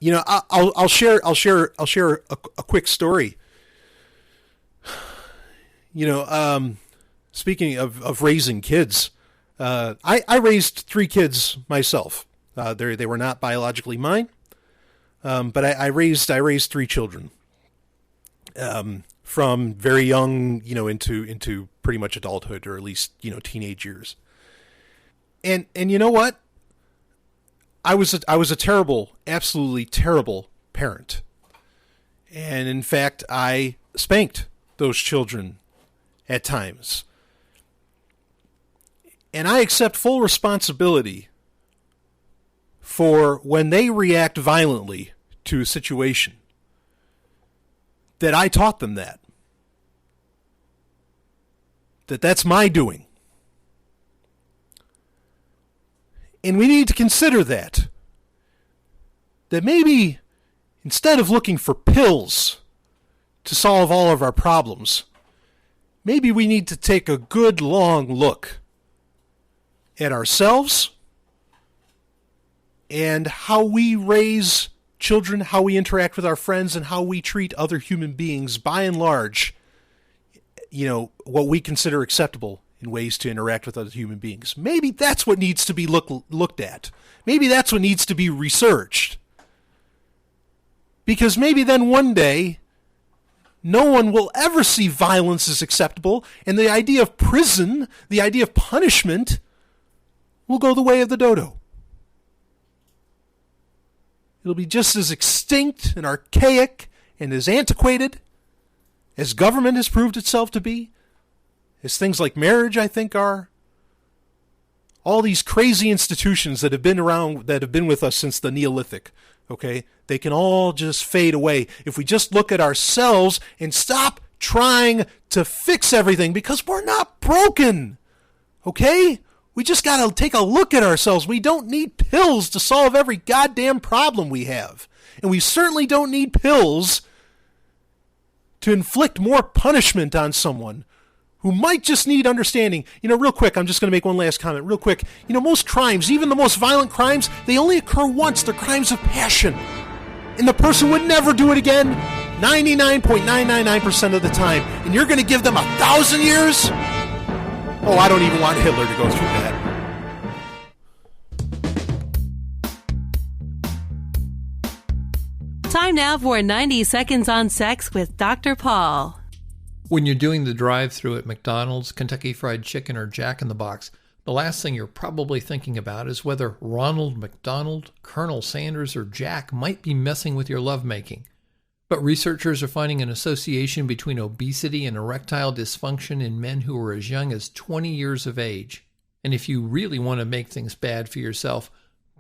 You know, I'll share a quick story. You know, speaking of raising kids, I raised 3 kids myself. They were not biologically mine, but I raised 3 children from very young, you know, into pretty much adulthood, or at least, you know, teenage years. And you know what? I was a terrible, absolutely terrible parent. And in fact, I spanked those children at times. And I accept full responsibility for when they react violently to a situation, that I taught them that's my doing. And we need to consider that maybe instead of looking for pills to solve all of our problems, maybe we need to take a good long look at ourselves and how we raise children, how we interact with our friends, and how we treat other human beings, by and large, you know, what we consider acceptable in ways to interact with other human beings. Maybe that's what needs to be looked at. Maybe that's what needs to be researched. Because maybe then one day, no one will ever see violence as acceptable, and the idea of prison, the idea of punishment, will go the way of the dodo. It'll be just as extinct and archaic and as antiquated as government has proved itself to be, as things like marriage, I think, are. All these crazy institutions that have been around, that have been with us since the Neolithic, okay, they can all just fade away if we just look at ourselves and stop trying to fix everything, because we're not broken, okay? We just got to take a look at ourselves. We don't need pills to solve every goddamn problem we have. And we certainly don't need pills to inflict more punishment on someone who might just need understanding. You know, real quick, I'm just going to make one last comment real quick. You know, most crimes, even the most violent crimes, they only occur once. They're crimes of passion. And the person would never do it again 99.999% of the time. And you're going to give them 1,000 years? Oh, I don't even want Hitler to go through that. Time now for 90 Seconds on Sex with Dr. Paul. When you're doing the drive-thru at McDonald's, Kentucky Fried Chicken, or Jack in the Box, the last thing you're probably thinking about is whether Ronald McDonald, Colonel Sanders, or Jack might be messing with your lovemaking. But researchers are finding an association between obesity and erectile dysfunction in men who are as young as 20 years of age. And if you really want to make things bad for yourself,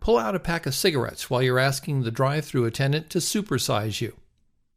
pull out a pack of cigarettes while you're asking the drive-thru attendant to supersize you.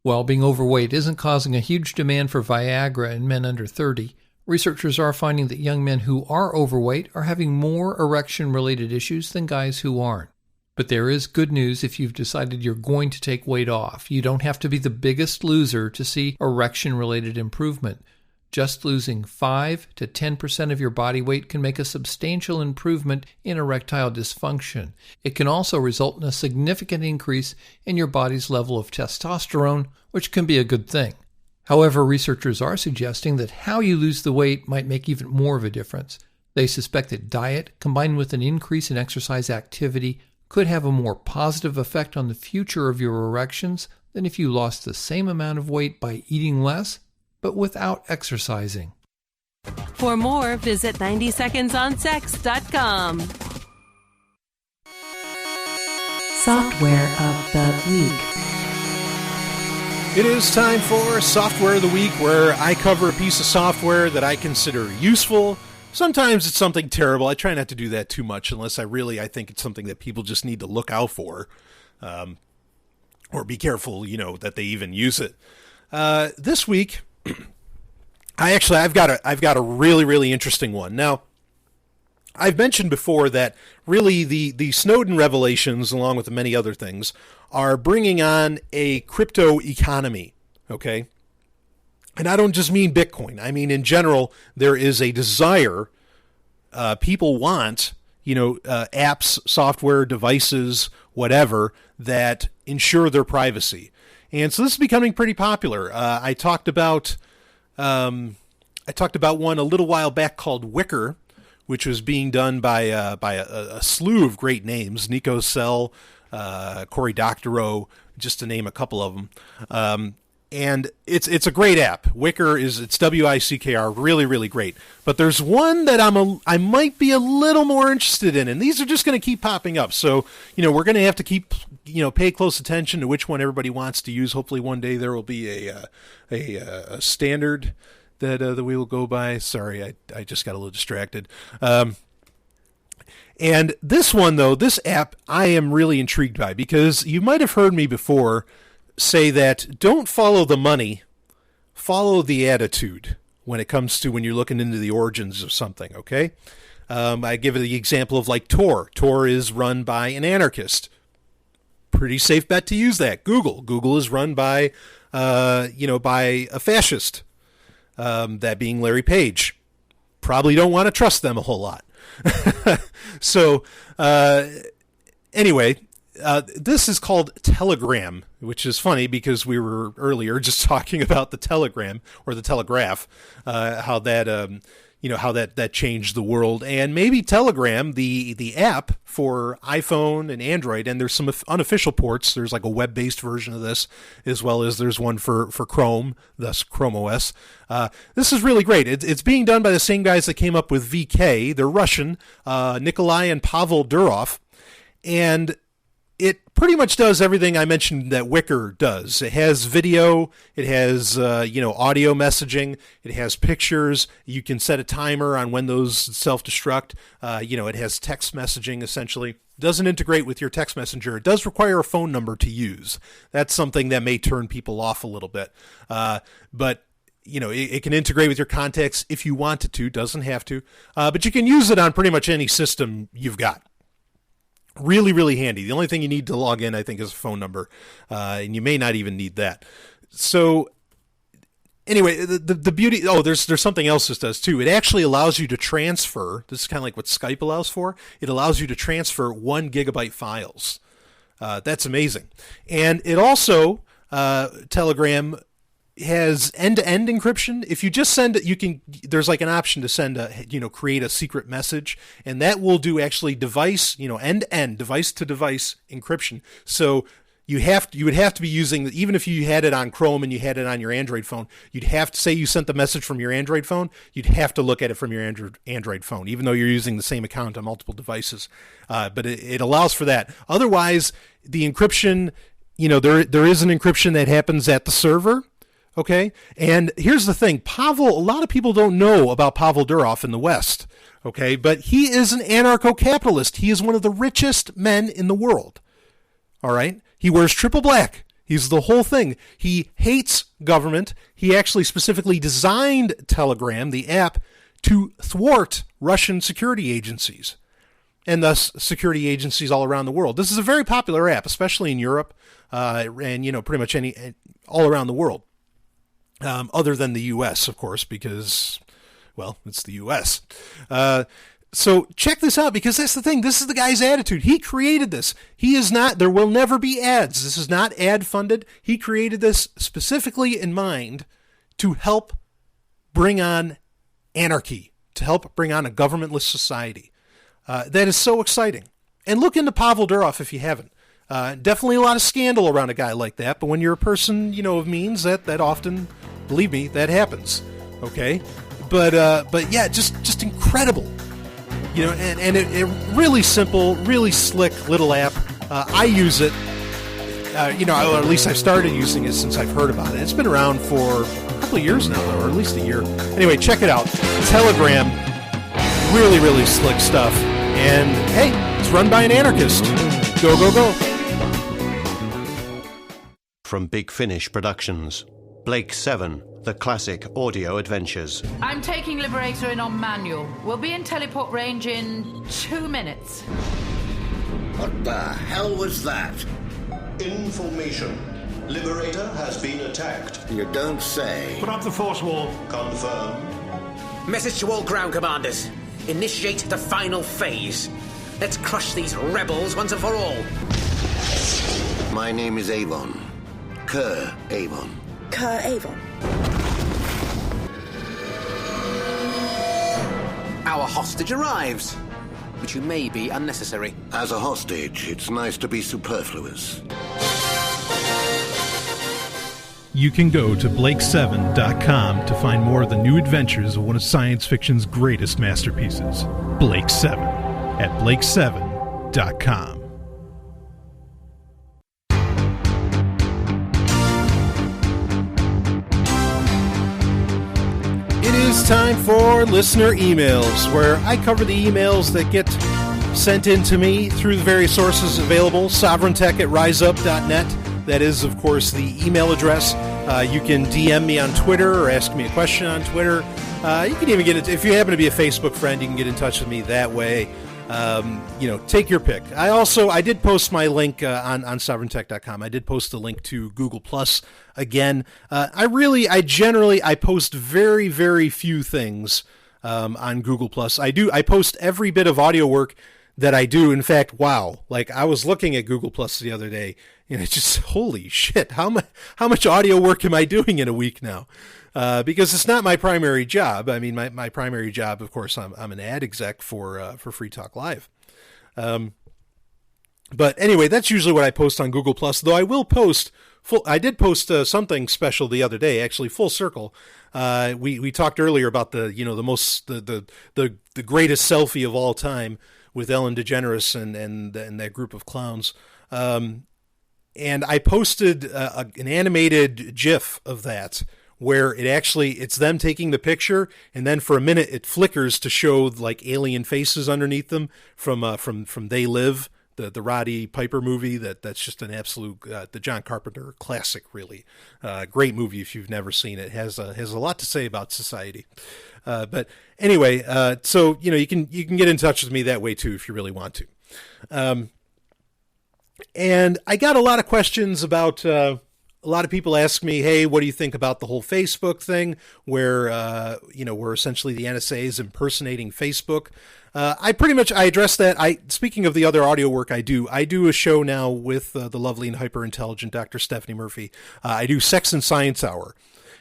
While being overweight isn't causing a huge demand for Viagra in men under 30, researchers are finding that young men who are overweight are having more erection-related issues than guys who aren't. But there is good news if you've decided you're going to take weight off. You don't have to be the biggest loser to see erection-related improvement. Just losing 5 to 10% of your body weight can make a substantial improvement in erectile dysfunction. It can also result in a significant increase in your body's level of testosterone, which can be a good thing. However, researchers are suggesting that how you lose the weight might make even more of a difference. They suspect that diet, combined with an increase in exercise activity, could have a more positive effect on the future of your erections than if you lost the same amount of weight by eating less, but without exercising. For more, visit 90secondsonsex.com. Software of the Week. It is time for Software of the Week, where I cover a piece of software that I consider useful. Sometimes it's something terrible. I try not to do that too much unless I think it's something that people just need to look out for, or be careful, that they even use it. This week, I've got a really, really interesting one. Now, I've mentioned before that really the Snowden revelations, along with many other things, are bringing on a crypto economy, okay? And I don't just mean Bitcoin. I mean, in general, there is a desire. People want, apps, software, devices, whatever, that ensure their privacy. And so this is becoming pretty popular. I talked about one a little while back called Wicker, which was being done by a slew of great names: Nico Sell, Cory Doctorow, just to name a couple of them. And it's a great app. Wicker it's WICKR, really, really great. But there's one that I might be a little more interested in, and these are just going to keep popping up. So, we're going to have to keep, pay close attention to which one everybody wants to use. Hopefully one day there will be a standard that we will go by. Sorry, I just got a little distracted. And this one, though, this app, I am really intrigued by, because you might have heard me before say that don't follow the money, follow the attitude when it comes to when you're looking into the origins of something, okay? I give it the example of like Tor. Tor is run by an anarchist. Pretty safe bet to use that. Google is run by, by a fascist, that being Larry Page. Probably don't want to trust them a whole lot. So, anyway, this is called Telegram, which is funny because we were earlier just talking about the telegram or the telegraph, how that that changed the world. And maybe Telegram, the app for iPhone and Android, and there's some unofficial ports. There's like a web-based version of this, as well as there's one for Chrome, thus Chrome OS. This is really great. It's being done by the same guys that came up with VK. They're Russian, Nikolai and Pavel Durov, and it pretty much does everything I mentioned that Wicker does. It has video, it has audio messaging, it has pictures. You can set a timer on when those self-destruct. It has text messaging essentially. It doesn't integrate with your text messenger. It does require a phone number to use. That's something that may turn people off a little bit. But it can integrate with your contacts if you want it to. Doesn't have to. But you can use it on pretty much any system you've got. Really, really handy. The only thing you need to log in, I think, is a phone number, and you may not even need that. So, anyway, the beauty. Oh, there's something else this does too. It actually allows you to transfer. This is kind of like what Skype allows for. It allows you to transfer 1 gigabyte files. That's amazing. And it also Telegram has end-to-end encryption. If you just send it, there's like an option to send create a secret message, and that will do actually device, end-to-end, device-to-device encryption. So you would have to be using, even if you had it on Chrome and you had it on your Android phone, you'd have to say you sent the message from your Android phone, you'd have to look at it from your Android phone, even though you're using the same account on multiple devices. But it allows for that. Otherwise, the encryption, there is an encryption that happens at the server. Okay, and here's the thing. A lot of people don't know about Pavel Durov in the West, okay, but he is an anarcho-capitalist. He is one of the richest men in the world, all right? He wears triple black. He's the whole thing. He hates government. He actually specifically designed Telegram, the app, to thwart Russian security agencies, and thus security agencies all around the world. This is a very popular app, especially in Europe, and, pretty much all around the world. Other than the U.S., of course, because, well, it's the U.S. So check this out, because that's the thing. This is the guy's attitude. He created this. There will never be ads. This is not ad funded. He created this specifically in mind to help bring on anarchy, to help bring on a governmentless society. That is so exciting. And look into Pavel Durov if you haven't. Definitely a lot of scandal around a guy like that, but when you're a person, of means, that often, believe me, that happens, okay? but yeah, just incredible. You know, and it really simple, really slick little app. I use it. You know, or at least I've started using it since I've heard about it. It's been around for a couple of years now, or at least a year. Anyway, check it out. Telegram, really, really slick stuff. And hey, it's run by an anarchist. Go, go, go. From Big Finish Productions, Blake 7, The Classic Audio Adventures. I'm taking Liberator in on manual. We'll be in teleport range in 2 minutes. What the hell was that? Information. Liberator has been attacked. You don't say. Put up the force wall. Confirm. Message to all ground commanders. Initiate the final phase. Let's crush these rebels once and for all. My name is Avon. Kerr Avon. Kerr Avon. Our hostage arrives. But you may be unnecessary. As a hostage, it's nice to be superfluous. You can go to Blake7.com to find more of the new adventures of one of science fiction's greatest masterpieces, Blake 7, at Blake7.com. It is time for listener emails, where I cover the emails that get sent in to me through the various sources available. SovrynTech@riseup.net. That is, of course, the email address. You can DM me on Twitter or ask me a question on Twitter. You can even get it if you happen to be a Facebook friend. You can get in touch with me that way. You know, take your pick. I did post my link on SovrynTech.com. I did post a link to Google Plus again. I post very, very few things on Google Plus. I post every bit of audio work that I do. In fact, wow, like I was looking at Google Plus the other day, and it's just, holy shit, how much audio work am I doing in a week now? Because it's not my primary job. I mean, my primary job, of course, I'm an ad exec for Free Talk Live. But anyway, that's usually what I post on Google Plus. Though I will post I did post something special the other day, actually, full circle. We talked earlier about the greatest selfie of all time with Ellen DeGeneres and that group of clowns. And I posted an animated GIF of that, where it's them taking the picture, and then for a minute it flickers to show like alien faces underneath them from They Live, the Roddy Piper movie. That's just an absolute the John Carpenter classic, really great movie if you've never seen it. Has a lot to say about society. But anyway, so you can get in touch with me that way too if you really want to. And I got a lot of questions about. A lot of people ask me, hey, what do you think about the whole Facebook thing where essentially the NSA is impersonating Facebook? I address that. Speaking of the other audio work I do a show now with the lovely and hyper-intelligent Dr. Stephanie Murphy. I do Sex and Science Hour,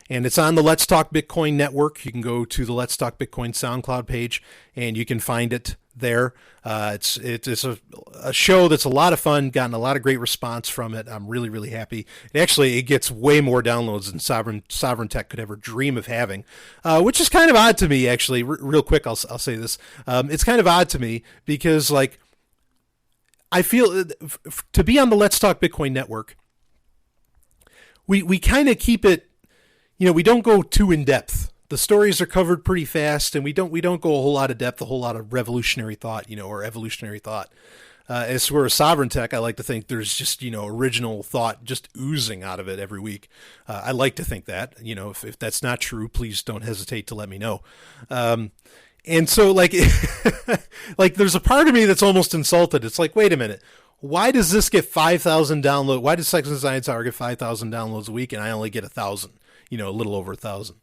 and it's on the Let's Talk Bitcoin network. You can go to the Let's Talk Bitcoin SoundCloud page, and you can find it there. It's a show that's a lot of fun, gotten a lot of great response from it. I'm really, really happy. It gets way more downloads than Sovryn Tech could ever dream of having, which is kind of odd to me, actually. Real quick, I'll say this. It's kind of odd to me because, like, I feel to be on the Let's Talk Bitcoin network, we kind of keep it, we don't go too in depth. The stories are covered pretty fast, and we don't go a whole lot of depth, a whole lot of revolutionary thought, or evolutionary thought. As for Sovryn Tech, I like to think there's just, original thought just oozing out of it every week. I like to think that, if that's not true, please don't hesitate to let me know. And so like, like there's a part of me that's almost insulted. It's like, wait a minute. Why does this get 5,000 downloads? Why does Sex and Science Hour get 5,000 downloads a week and I only get 1,000, a little over 1,000?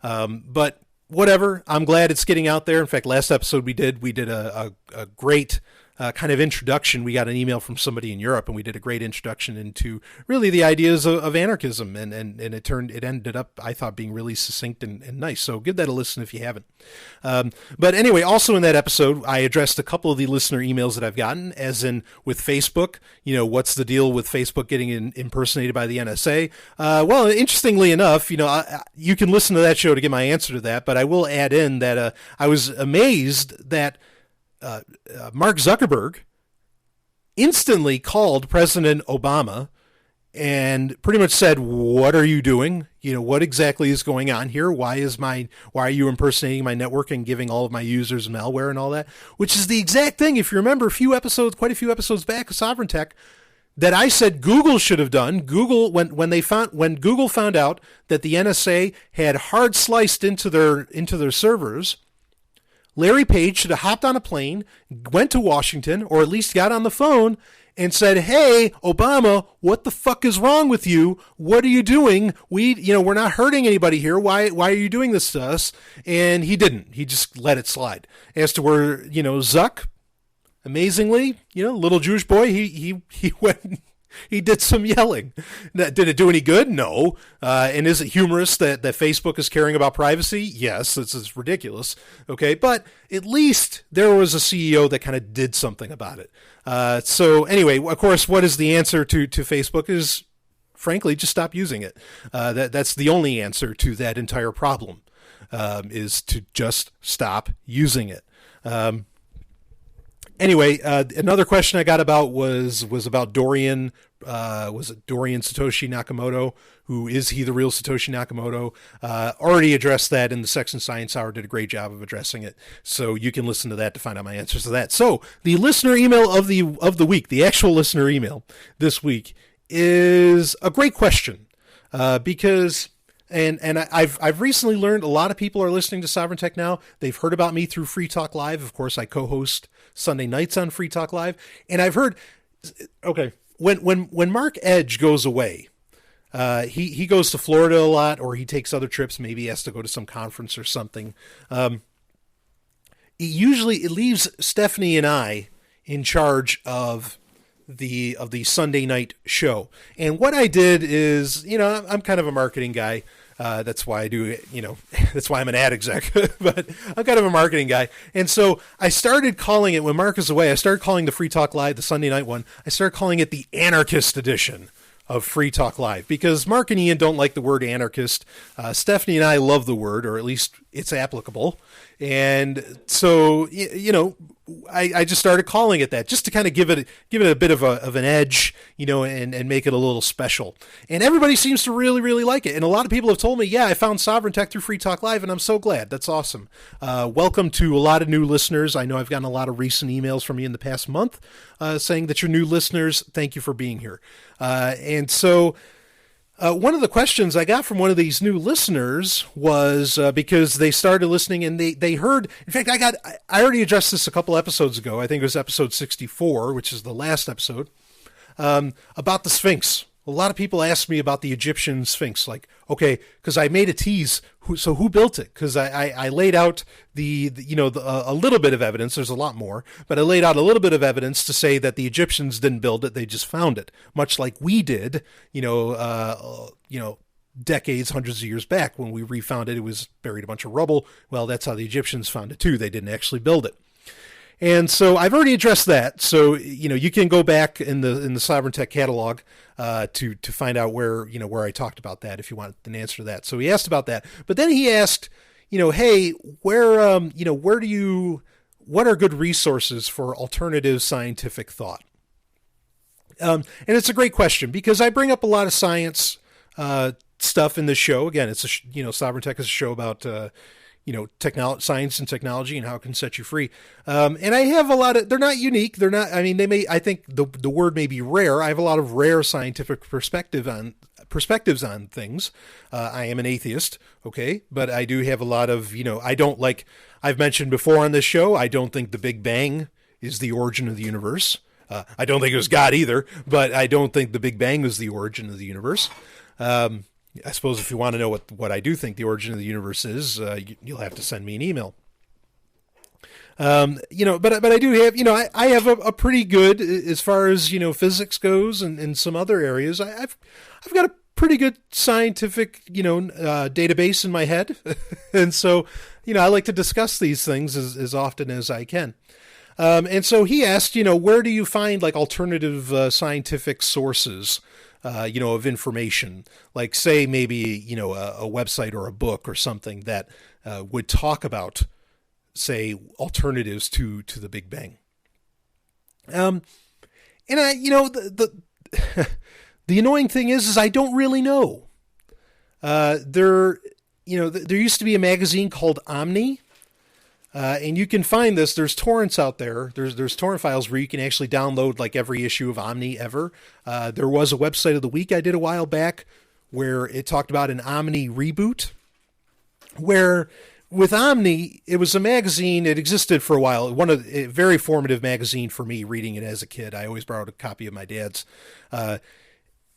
But whatever, I'm glad it's getting out there. In fact, last episode we did a great kind of introduction. We got an email from somebody in Europe, and we did a great introduction into really the ideas of anarchism, and it ended up, I thought, being really succinct and nice. So give that a listen if you haven't. But anyway, also in that episode, I addressed a couple of the listener emails that I've gotten, as in with Facebook, what's the deal with Facebook getting impersonated by the NSA? Well, interestingly enough, you can listen to that show to get my answer to that, but I will add in that I was amazed that Mark Zuckerberg instantly called President Obama and pretty much said, "What are you doing? What exactly is going on here? Why are you impersonating my network and giving all of my users malware and all that?" Which is the exact thing, if you remember quite a few episodes back of Sovryn Tech, that I said Google should have done. Google, when Google found out that the NSA had hard sliced into their servers, Larry Page should have hopped on a plane, went to Washington, or at least got on the phone and said, "Hey, Obama, what the fuck is wrong with you? What are you doing? We're not hurting anybody here. Why are you doing this to us?" And he didn't. He just let it slide. As to where, Zuck, amazingly, little Jewish boy, he went, he did some yelling. Did it do any good? No. And is it humorous that Facebook is caring about privacy? Yes, it's ridiculous. Okay, but at least there was a CEO that kind of did something about it. So anyway, of course, what is the answer to Facebook is, frankly, just stop using it. That's the only answer to that entire problem, is to just stop using it. Anyway, another question I got about was about Dorian. Was it Dorian Satoshi Nakamoto? Who is he the real Satoshi Nakamoto? Already addressed that in the Sex and Science Hour. Did a great job of addressing it. So you can listen to that to find out my answers to that. So the listener email of the week, the actual listener email this week, is a great question because. And I've recently learned a lot of people are listening to Sovryn Tech now. They've heard about me through Free Talk Live. Of course, I co-host Sunday nights on Free Talk Live. And I've heard, okay, when Mark Edge goes away, he goes to Florida a lot, or he takes other trips. Maybe he has to go to some conference or something. It leaves Stephanie and I in charge of the Sunday night show. And what I did is, I'm kind of a marketing guy. That's why I do it, that's why I'm an ad exec, but I'm kind of a marketing guy. And so I started calling it, when Mark is away, I started calling the Free Talk Live, the Sunday night one, I started calling it the Anarchist Edition of Free Talk Live, because Mark and Ian don't like the word anarchist. Stephanie and I love the word, or at least it's applicable. And so, I just started calling it that, just to kind of give it a bit of an edge, and make it a little special. And everybody seems to really, really like it. And a lot of people have told me, yeah, I found Sovryn Tech through Free Talk Live, and I'm so glad. That's awesome. Welcome to a lot of new listeners. I know I've gotten a lot of recent emails from you in the past month saying that you're new listeners. Thank you for being here. And so one of the questions I got from one of these new listeners was because they started listening and they heard, in fact, I already addressed this a couple episodes ago. I think it was episode 64, which is the last episode, about the Sphinx. A lot of people ask me about the Egyptian Sphinx, like, okay, because I made a tease. Who built it? Because I laid out a little bit of evidence. There's a lot more, but I laid out a little bit of evidence to say that the Egyptians didn't build it; they just found it, much like we did. Decades, hundreds of years back when we refound it, it was buried a bunch of rubble. Well, that's how the Egyptians found it too. They didn't actually build it. And so I've already addressed that. So, you can go back in the Sovryn Tech catalog to find out where I talked about that if you want an answer to that. So he asked about that. But then he asked, hey, what are good resources for alternative scientific thought? And it's a great question because I bring up a lot of science stuff in this show. Again, it's Sovryn Tech is a show about science and technology and how it can set you free. And I have a lot of, they're not unique. They're not, I think the word may be rare. I have a lot of rare scientific perspectives on things. I am an atheist. Okay. But I do have a lot of, I've mentioned before on this show, I don't think the Big Bang is the origin of the universe. I don't think it was God either, but I don't think the Big Bang was the origin of the universe. I suppose if you want to know what I do think the origin of the universe is, you'll have to send me an email. But I do have, I have a pretty good, as far as, physics goes and some other areas. I've got a pretty good scientific, database in my head. And so, I like to discuss these things as often as I can. And so he asked, where do you find like alternative scientific sources, of information, like say maybe, a website or a book or something that would talk about, say, alternatives to the Big Bang. And I, the annoying thing is I don't really know. There used to be a magazine called Omni. And you can find this. There's torrents out there. There's torrent files where you can actually download like every issue of Omni ever. There was a website of the week I did a while back where it talked about an Omni reboot, where with Omni, it was a magazine. It existed for a while. A very formative magazine for me reading it as a kid. I always borrowed a copy of my dad's.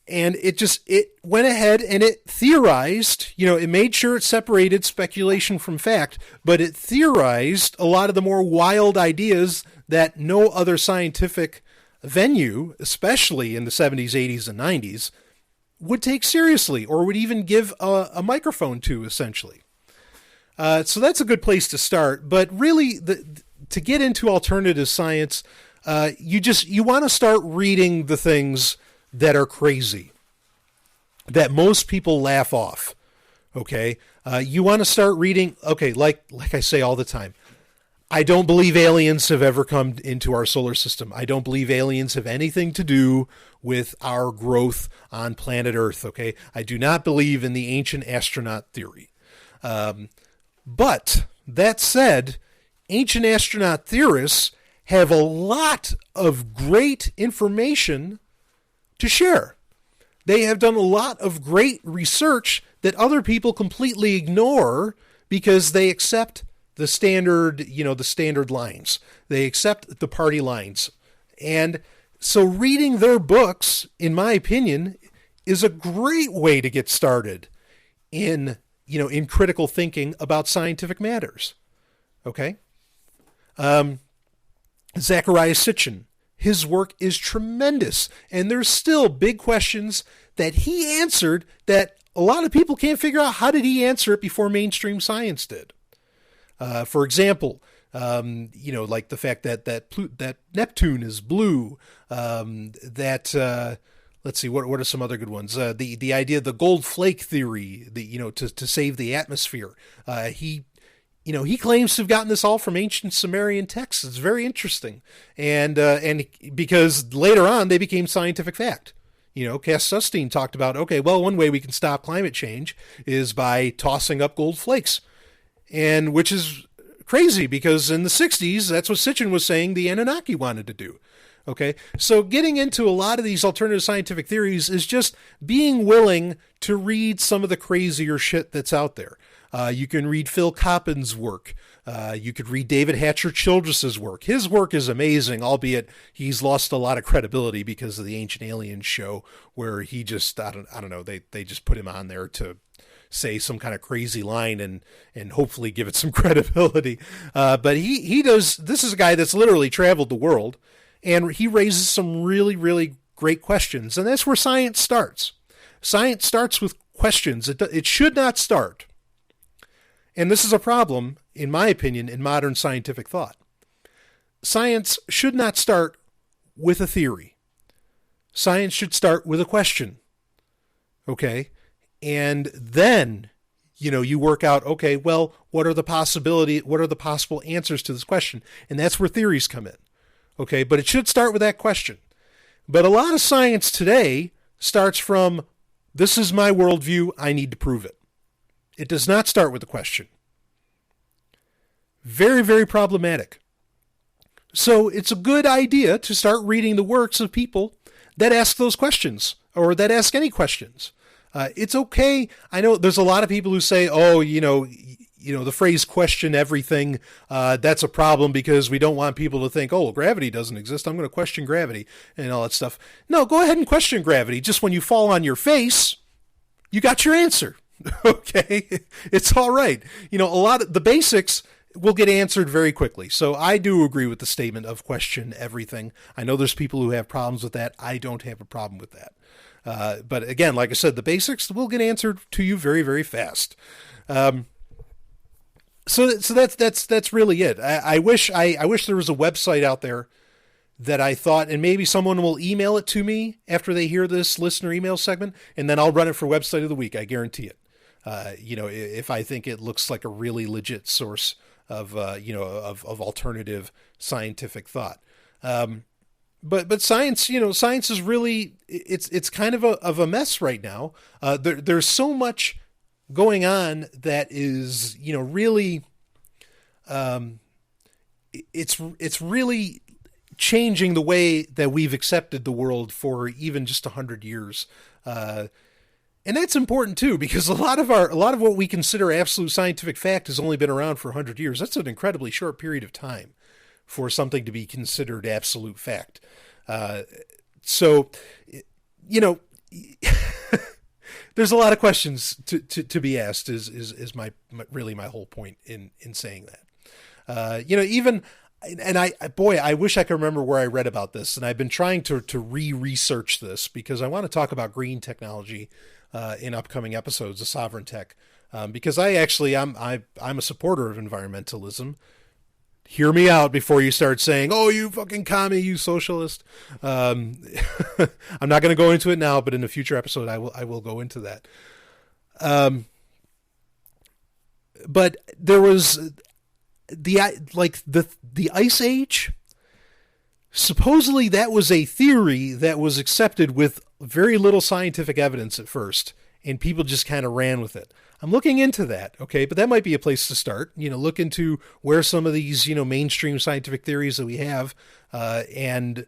And it went ahead and it theorized, it made sure it separated speculation from fact, but it theorized a lot of the more wild ideas that no other scientific venue, especially in the 70s, 80s, and 90s, would take seriously or would even give a microphone to, essentially. So that's a good place to start. But really, to get into alternative science, you want to start reading the things that are crazy, that most people laugh off. Okay. You want to start reading. Okay. Like I say all the time, I don't believe aliens have ever come into our solar system. I don't believe aliens have anything to do with our growth on planet Earth. Okay. I do not believe in the ancient astronaut theory. But that said, ancient astronaut theorists have a lot of great information to share. They have done a lot of great research that other people completely ignore because they accept the standard, the standard lines. They accept the party lines. And so reading their books, in my opinion, is a great way to get started in critical thinking about scientific matters. Okay? Zecharia Sitchin. His work is tremendous, and there's still big questions that he answered that a lot of people can't figure out how did he answer it before mainstream science did. For example, like the fact that Neptune is blue. Let's see, what are some other good ones? The idea of the gold flake theory, to save the atmosphere. He claims to have gotten this all from ancient Sumerian texts. It's very interesting. And because later on they became scientific fact. Cass Sunstein talked about, okay, well, one way we can stop climate change is by tossing up gold flakes. And which is crazy because in the 60s, that's what Sitchin was saying the Anunnaki wanted to do. Okay. So getting into a lot of these alternative scientific theories is just being willing to read some of the crazier shit that's out there. You can read Phil Coppin's work. You could read David Hatcher Childress's work. His work is amazing, albeit he's lost a lot of credibility because of the Ancient Aliens show, where he just, I don't know, they just put him on there to say some kind of crazy line and hopefully give it some credibility. But he does, this is a guy that's literally traveled the world, and he raises some really, really great questions. And that's where science starts. Science starts with questions. It should not start. And this is a problem, in my opinion, in modern scientific thought. Science should not start with a theory. Science should start with a question. Okay? And then, you work out, okay, well, what are the possible answers to this question? And that's where theories come in. Okay? But it should start with that question. But a lot of science today starts from, this is my worldview, I need to prove it. It does not start with a question. Very, very problematic. So it's a good idea to start reading the works of people that ask those questions or that ask any questions. It's okay. I know there's a lot of people who say, oh, the phrase question everything, that's a problem because we don't want people to think, oh, well, gravity doesn't exist. I'm going to question gravity and all that stuff. No, go ahead and question gravity. Just when you fall on your face, you got your answer. Okay, it's all right. A lot of the basics will get answered very quickly. So I do agree with the statement of question everything. I know there's people who have problems with that. I don't have a problem with that. But again, like I said, the basics will get answered to you very, very fast. So that's really it. I wish there was a website out there that I thought, and maybe someone will email it to me after they hear this listener email segment, and then I'll run it for website of the week. I guarantee it. If I think it looks like a really legit source of alternative scientific thought. But science, science is really, it's kind of a mess right now. There's so much going on that is, really, it's really changing the way that we've accepted the world for even just 100 years. And that's important too, because a lot of what we consider absolute scientific fact has only been around for 100 years. That's an incredibly short period of time for something to be considered absolute fact. So, there's a lot of questions to be asked is my whole point in saying that. I wish I could remember where I read about this, and I've been trying to research this because I want to talk about green technology in upcoming episodes of Sovryn Tech, because I'm a supporter of environmentalism. Hear me out before you start saying, "Oh, you fucking commie, you socialist." I'm not going to go into it now, but in a future episode, I will go into that. But there was the Ice Age. Supposedly, that was a theory that was accepted with very little scientific evidence at first, and people just kind of ran with it. I'm looking into that, okay, but that might be a place to start. Look into where some of these, mainstream scientific theories that we have, and,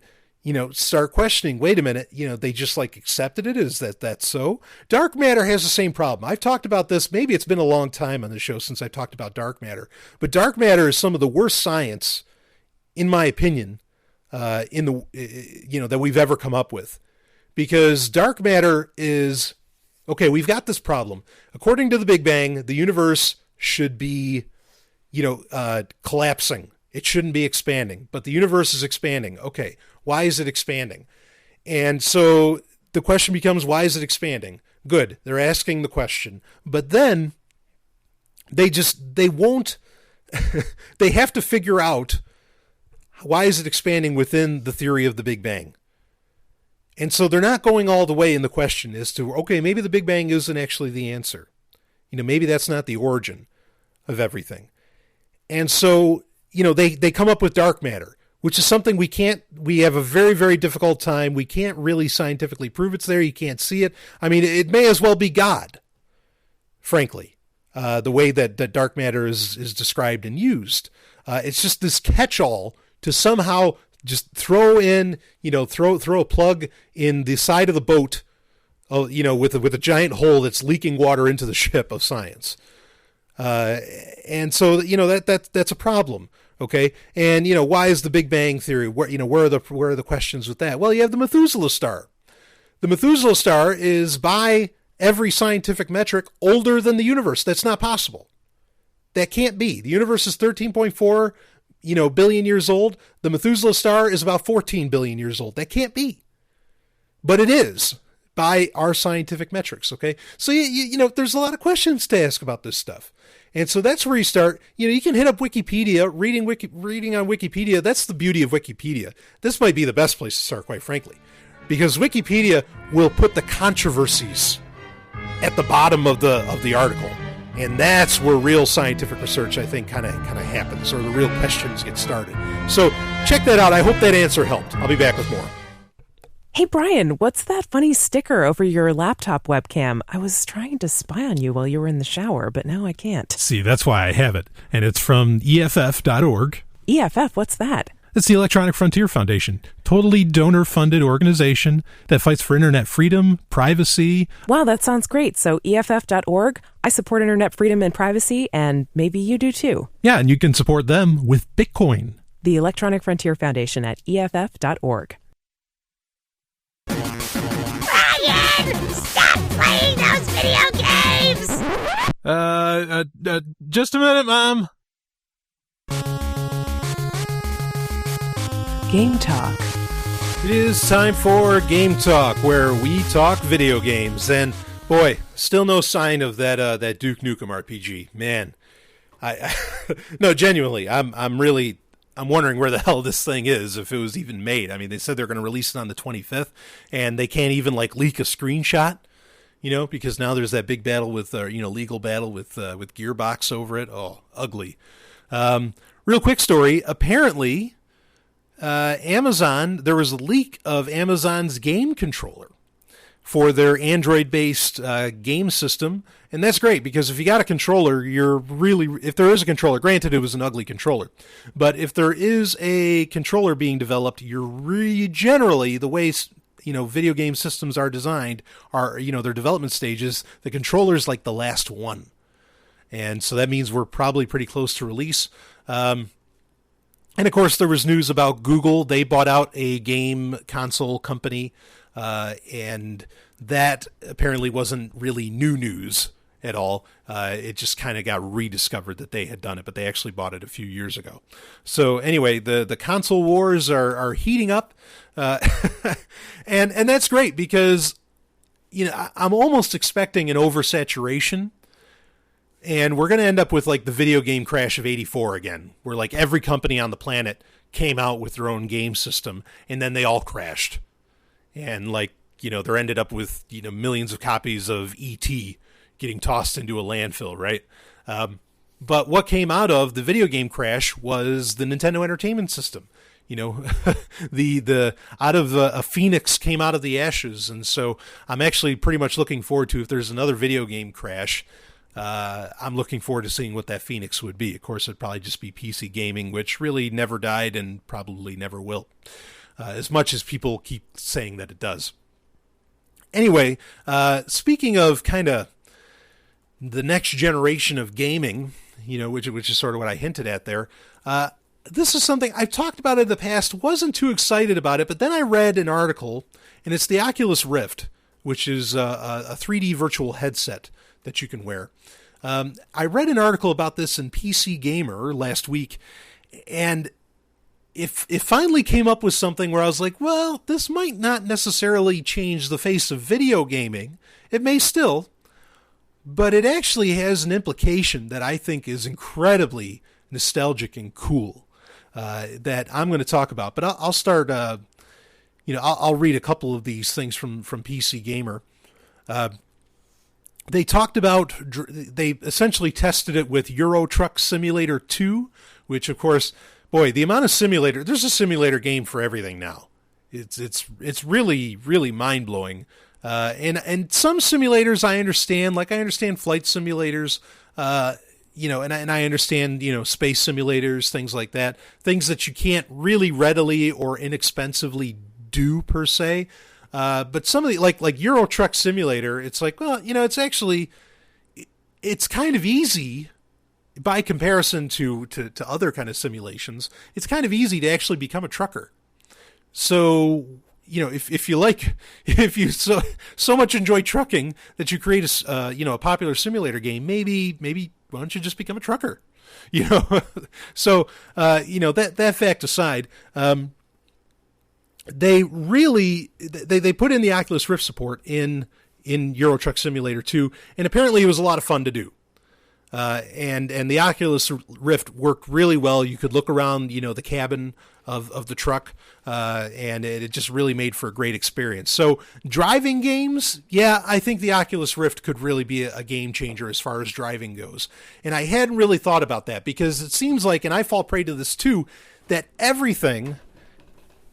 start questioning, wait a minute, they just accepted it? Is that's so? Dark matter has the same problem. I've talked about this. Maybe it's been a long time on the show since I've talked about dark matter, but dark matter is some of the worst science, in my opinion, that we've ever come up with, because dark matter is, okay, we've got this problem. According to the Big Bang, the universe should be, collapsing. It shouldn't be expanding, but the universe is expanding. Okay, why is it expanding? And so the question becomes, why is it expanding? Good, they're asking the question. But then they won't, they have to figure out, why is it expanding within the theory of the Big Bang? And so they're not going all the way in the question as to, okay, maybe the Big Bang isn't actually the answer. Maybe that's not the origin of everything. And so, they come up with dark matter, which is something we have a very, very difficult time. We can't really scientifically prove it's there. You can't see it. I mean, it may as well be God, frankly, the way that dark matter is described and used. It's just this catch-all to somehow just throw in, throw a plug in the side of the boat, with a giant hole that's leaking water into the ship of science. And so, that's a problem. Okay. And, why is the Big Bang theory? Where are the questions with that? Well, you have the Methuselah star. The Methuselah star is, by every scientific metric, older than the universe. That's not possible. That can't be. The universe is 13.4 billion years old. The Methuselah star is about 14 billion years old. That can't be. But it is by our scientific metrics, okay? So, there's a lot of questions to ask about this stuff. And so that's where you start. You can hit up Wikipedia, reading on Wikipedia. That's the beauty of Wikipedia. This might be the best place to start, quite frankly, because Wikipedia will put the controversies at the bottom of the article. And that's where real scientific research, I think, kind of happens, or the real questions get started. So check that out. I hope that answer helped. I'll be back with more. Hey, Brian, what's that funny sticker over your laptop webcam? I was trying to spy on you while you were in the shower, but now I can't. See, that's why I have it. And it's from EFF.org. EFF? What's that? It's the Electronic Frontier Foundation, totally donor-funded organization that fights for internet freedom, privacy. Wow, that sounds great. So EFF.org, I support internet freedom and privacy, and maybe you do too. Yeah, and you can support them with Bitcoin. The Electronic Frontier Foundation at EFF.org. Brian! Stop playing those video games! Just a minute, Mom. Game Talk. It is time for Game Talk, where we talk video games. And boy, still no sign of that Duke Nukem RPG. Man, no, genuinely, I'm wondering where the hell this thing is, if it was even made. I mean, they said they're going to release it on the 25th, and they can't even leak a screenshot, because now there's that big battle with legal battle with Gearbox over it. Oh, ugly. Real quick story. Apparently, Amazon, there was a leak of Amazon's game controller for their Android-based game system, and that's great, because if you got a controller, if there is a controller, granted it was an ugly controller, but if there is a controller being developed, you're generally, the way video game systems are designed, are their development stages, the controller's like the last one, and so that means we're probably pretty close to release. And of course, there was news about Google. They bought out a game console company, and that apparently wasn't really new news at all. It just kind of got rediscovered that they had done it, but they actually bought it a few years ago. So anyway, the console wars are heating up, and that's great, because I'm almost expecting an oversaturation. And we're going to end up with the video game crash of '84 again, where every company on the planet came out with their own game system, and then they all crashed. And there ended up with millions of copies of E.T. getting tossed into a landfill, right? But what came out of the video game crash was the Nintendo Entertainment System. The out of a phoenix came out of the ashes, and so I'm actually pretty much looking forward to, if there's another video game crash, I'm looking forward to seeing what that Phoenix would be. Of course, it'd probably just be PC gaming, which really never died and probably never will, as much as people keep saying that it does. Anyway, speaking of kind of the next generation of gaming, which is sort of what I hinted at there, this is something I've talked about in the past, wasn't too excited about it, but then I read an article, and it's the Oculus Rift, which is a 3D virtual headset that you can wear. I read an article about this in PC Gamer last week, and it finally came up with something where I was like, well, this might not necessarily change the face of video gaming. It may still, but it actually has an implication that I think is incredibly nostalgic and cool, that I'm going to talk about. But I'll start, I'll read a couple of these things from PC Gamer. They talked about, they essentially tested it with Euro Truck Simulator 2, which, of course, boy, the amount of simulator, there's a simulator game for everything now. It's really, really mind-blowing. And some simulators I understand, I understand flight simulators, and I understand, space simulators, things like that, things that you can't really readily or inexpensively do per se. But some of the, like Euro Truck Simulator, it's it's actually, it's kind of easy by comparison to other kind of simulations. It's kind of easy to actually become a trucker. So, if you so much enjoy trucking that you create a popular simulator game, maybe why don't you just become a trucker? So, that fact aside, they really they put in the Oculus Rift support in Euro Truck Simulator 2, and apparently it was a lot of fun to do. And the Oculus Rift worked really well. You could look around, the cabin of the truck, and it just really made for a great experience. So driving games, yeah, I think the Oculus Rift could really be a game changer as far as driving goes. And I hadn't really thought about that, because it seems like, and I fall prey to this too, that everything,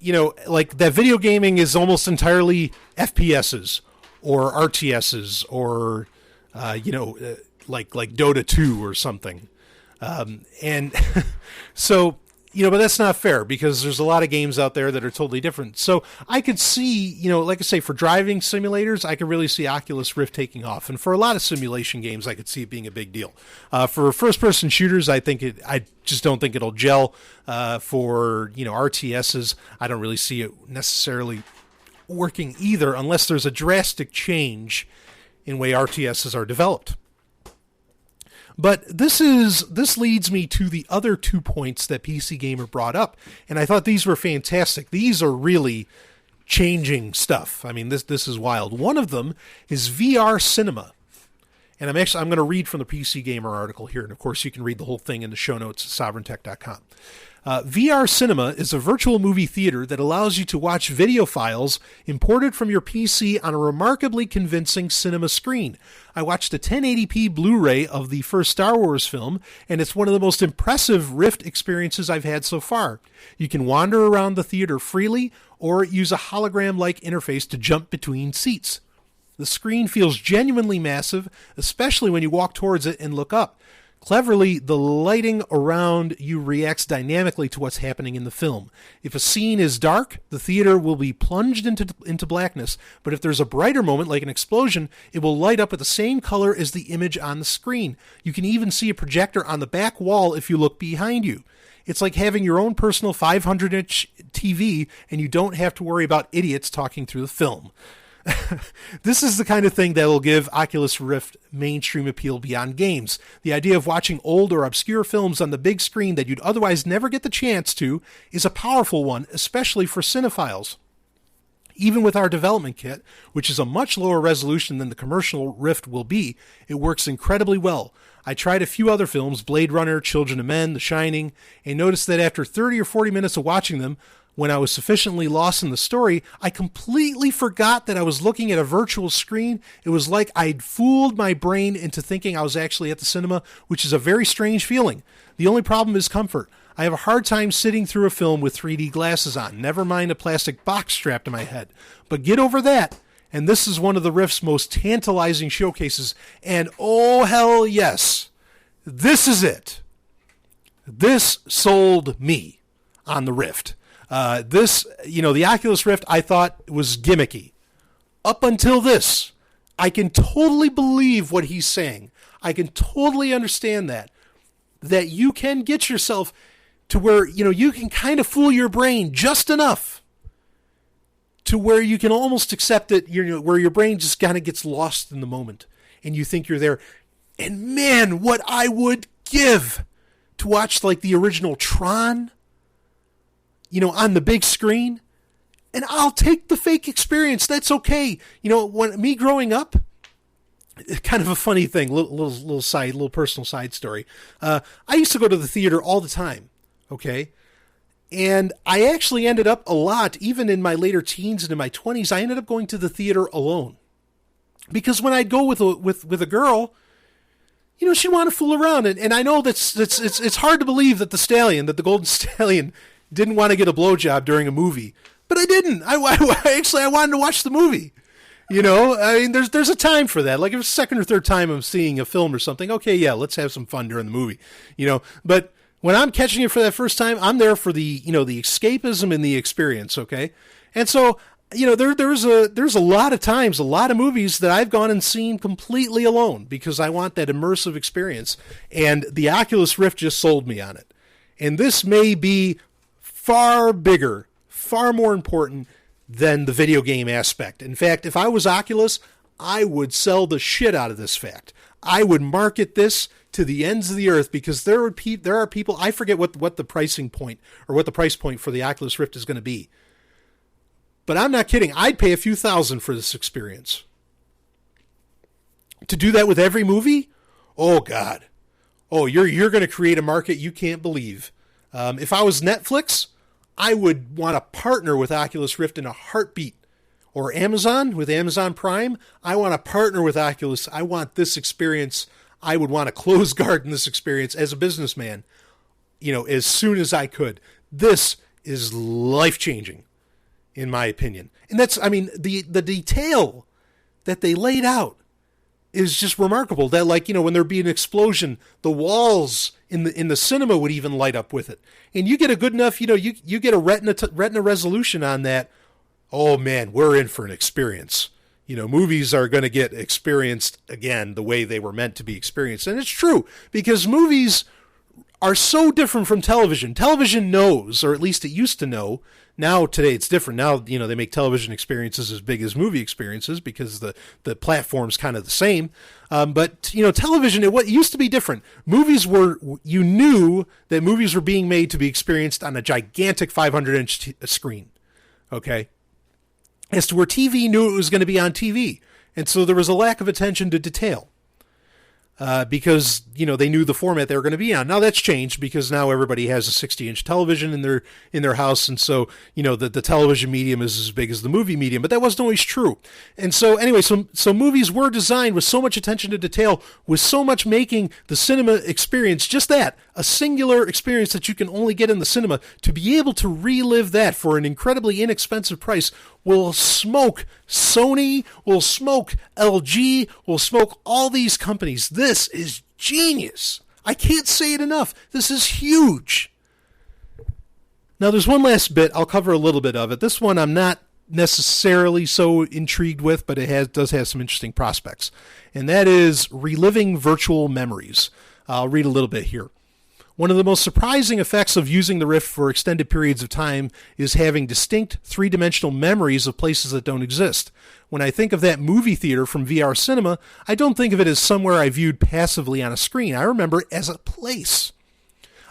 that video gaming is almost entirely FPSs or RTSs or, like Dota 2 or something. And so, but that's not fair, because there's a lot of games out there that are totally different. So I could see, like I say, for driving simulators, I could really see Oculus Rift taking off. And for a lot of simulation games, I could see it being a big deal. For first-person shooters, I just don't think it'll gel. For, RTSs, I don't really see it necessarily working either, unless there's a drastic change in the way RTSs are developed. But this leads me to the other 2 points that PC Gamer brought up, and I thought these were fantastic. These are really changing stuff. I mean, this is wild. One of them is VR cinema. And I'm going to read from the PC Gamer article here, and of course you can read the whole thing in the show notes at sovereigntech.com. VR cinema is a virtual movie theater that allows you to watch video files imported from your PC on a remarkably convincing cinema screen. I watched a 1080p Blu-ray of the first Star Wars film, and it's one of the most impressive Rift experiences I've had so far. You can wander around the theater freely, or use a hologram-like interface to jump between seats. The screen feels genuinely massive, especially when you walk towards it and look up. Cleverly, the lighting around you reacts dynamically to what's happening in the film. If a scene is dark, the theater will be plunged into blackness, but if there's a brighter moment, like an explosion, it will light up with the same color as the image on the screen. You can even see a projector on the back wall if you look behind you. It's like having your own personal 500-inch TV, and you don't have to worry about idiots talking through the film. This is the kind of thing that will give Oculus Rift mainstream appeal beyond games. The idea of watching old or obscure films on the big screen that you'd otherwise never get the chance to is a powerful one, especially for cinephiles. Even with our development kit, which is a much lower resolution than the commercial Rift will be, it works incredibly well. I tried a few other films, Blade Runner, Children of Men, The Shining, and noticed that after 30 or 40 minutes of watching them, when I was sufficiently lost in the story, I completely forgot that I was looking at a virtual screen. It was like I'd fooled my brain into thinking I was actually at the cinema, which is a very strange feeling. The only problem is comfort. I have a hard time sitting through a film with 3D glasses on, never mind a plastic box strapped to my head. But get over that, and this is one of the Rift's most tantalizing showcases, and oh hell yes, this is it. This sold me on the Rift. The Oculus Rift I thought was gimmicky. Up until this, I can totally believe what he's saying. I can totally understand that you can get yourself to where, you can kind of fool your brain just enough to where you can almost accept it, where your brain just kind of gets lost in the moment and you think you're there. And man, what I would give to watch like the original Tron, on the big screen, and I'll take the fake experience. That's okay. When me growing up, kind of a funny thing, little personal side story. I used to go to the theater all the time. Okay. And I actually ended up a lot, even in my later teens and in my 20s, I ended up going to the theater alone. Because when I'd go with a girl, she'd want to fool around. And I know it's hard to believe that the Golden Stallion didn't want to get a blowjob during a movie, but I didn't. I wanted to watch the movie. There's a time for that. Like if it's the second or third time I'm seeing a film or something, okay, yeah, let's have some fun during the movie. But when I'm catching it for that first time, I'm there for the escapism and the experience. Okay, and so there's a lot of times, a lot of movies that I've gone and seen completely alone because I want that immersive experience, and the Oculus Rift just sold me on it. And this may be far bigger, far more important than the video game aspect. In fact, if I was Oculus, I would sell the shit out of this fact. I would market this to the ends of the earth because there are people, I forget what the pricing point or what the price point for the Oculus Rift is going to be. But I'm not kidding. I'd pay a few thousand for this experience. To do that with every movie? Oh, God. Oh, you're going to create a market you can't believe. If I was Netflix, I would want to partner with Oculus Rift in a heartbeat. Or Amazon, with Amazon Prime, I want to partner with Oculus. I want this experience. I would want to close garden this experience as a businessman, as soon as I could. This is life-changing, in my opinion. And the detail that they laid out is just remarkable. That when there'd be an explosion, the walls in the cinema would even light up with it. And you get a good enough, you get a retina resolution on that. Oh man, we're in for an experience. Movies are going to get experienced again the way they were meant to be experienced. And it's true, because movies are so different from television. Television knows, or at least it used to know. Now, today, it's different. Now, they make television experiences as big as movie experiences because the platform's kind of the same. But television, it used to be different. You knew that movies were being made to be experienced on a gigantic 500-inch screen. Okay? As to where TV knew it was going to be on TV. And so there was a lack of attention to detail. Because, they knew the format they were going to be on. Now that's changed because now everybody has a 60-inch television in their house. And so, the television medium is as big as the movie medium, but that wasn't always true. And so anyway, so movies were designed with so much attention to detail, with so much making the cinema experience just that, a singular experience that you can only get in the cinema. To be able to relive that for an incredibly inexpensive price will smoke Sony, will smoke LG, will smoke all these companies. This is genius. I can't say it enough. This is huge. Now, there's one last bit. I'll cover a little bit of it. This one I'm not necessarily so intrigued with, but it does have some interesting prospects. And that is reliving virtual memories. I'll read a little bit here. One of the most surprising effects of using the Rift for extended periods of time is having distinct three-dimensional memories of places that don't exist. When I think of that movie theater from VR cinema, I don't think of it as somewhere I viewed passively on a screen. I remember it as a place.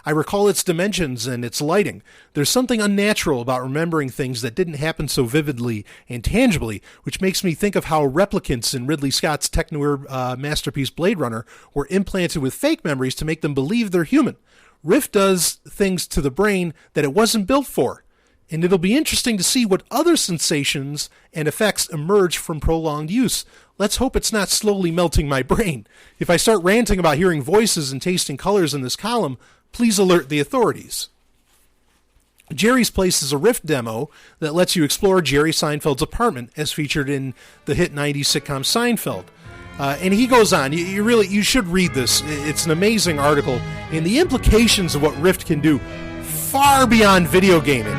I recall its dimensions and its lighting. There's something unnatural about remembering things that didn't happen so vividly and tangibly, which makes me think of how replicants in Ridley Scott's tech-noir masterpiece Blade Runner were implanted with fake memories to make them believe they're human. Rift does things to the brain that it wasn't built for, and it'll be interesting to see what other sensations and effects emerge from prolonged use. Let's hope it's not slowly melting my brain. If I start ranting about hearing voices and tasting colors in this column, please alert the authorities. Jerry's Place is a Rift demo that lets you explore Jerry Seinfeld's apartment as featured in the hit 90s sitcom Seinfeld. And he goes on. You should read this. It's an amazing article, and the implications of what Rift can do far beyond video gaming.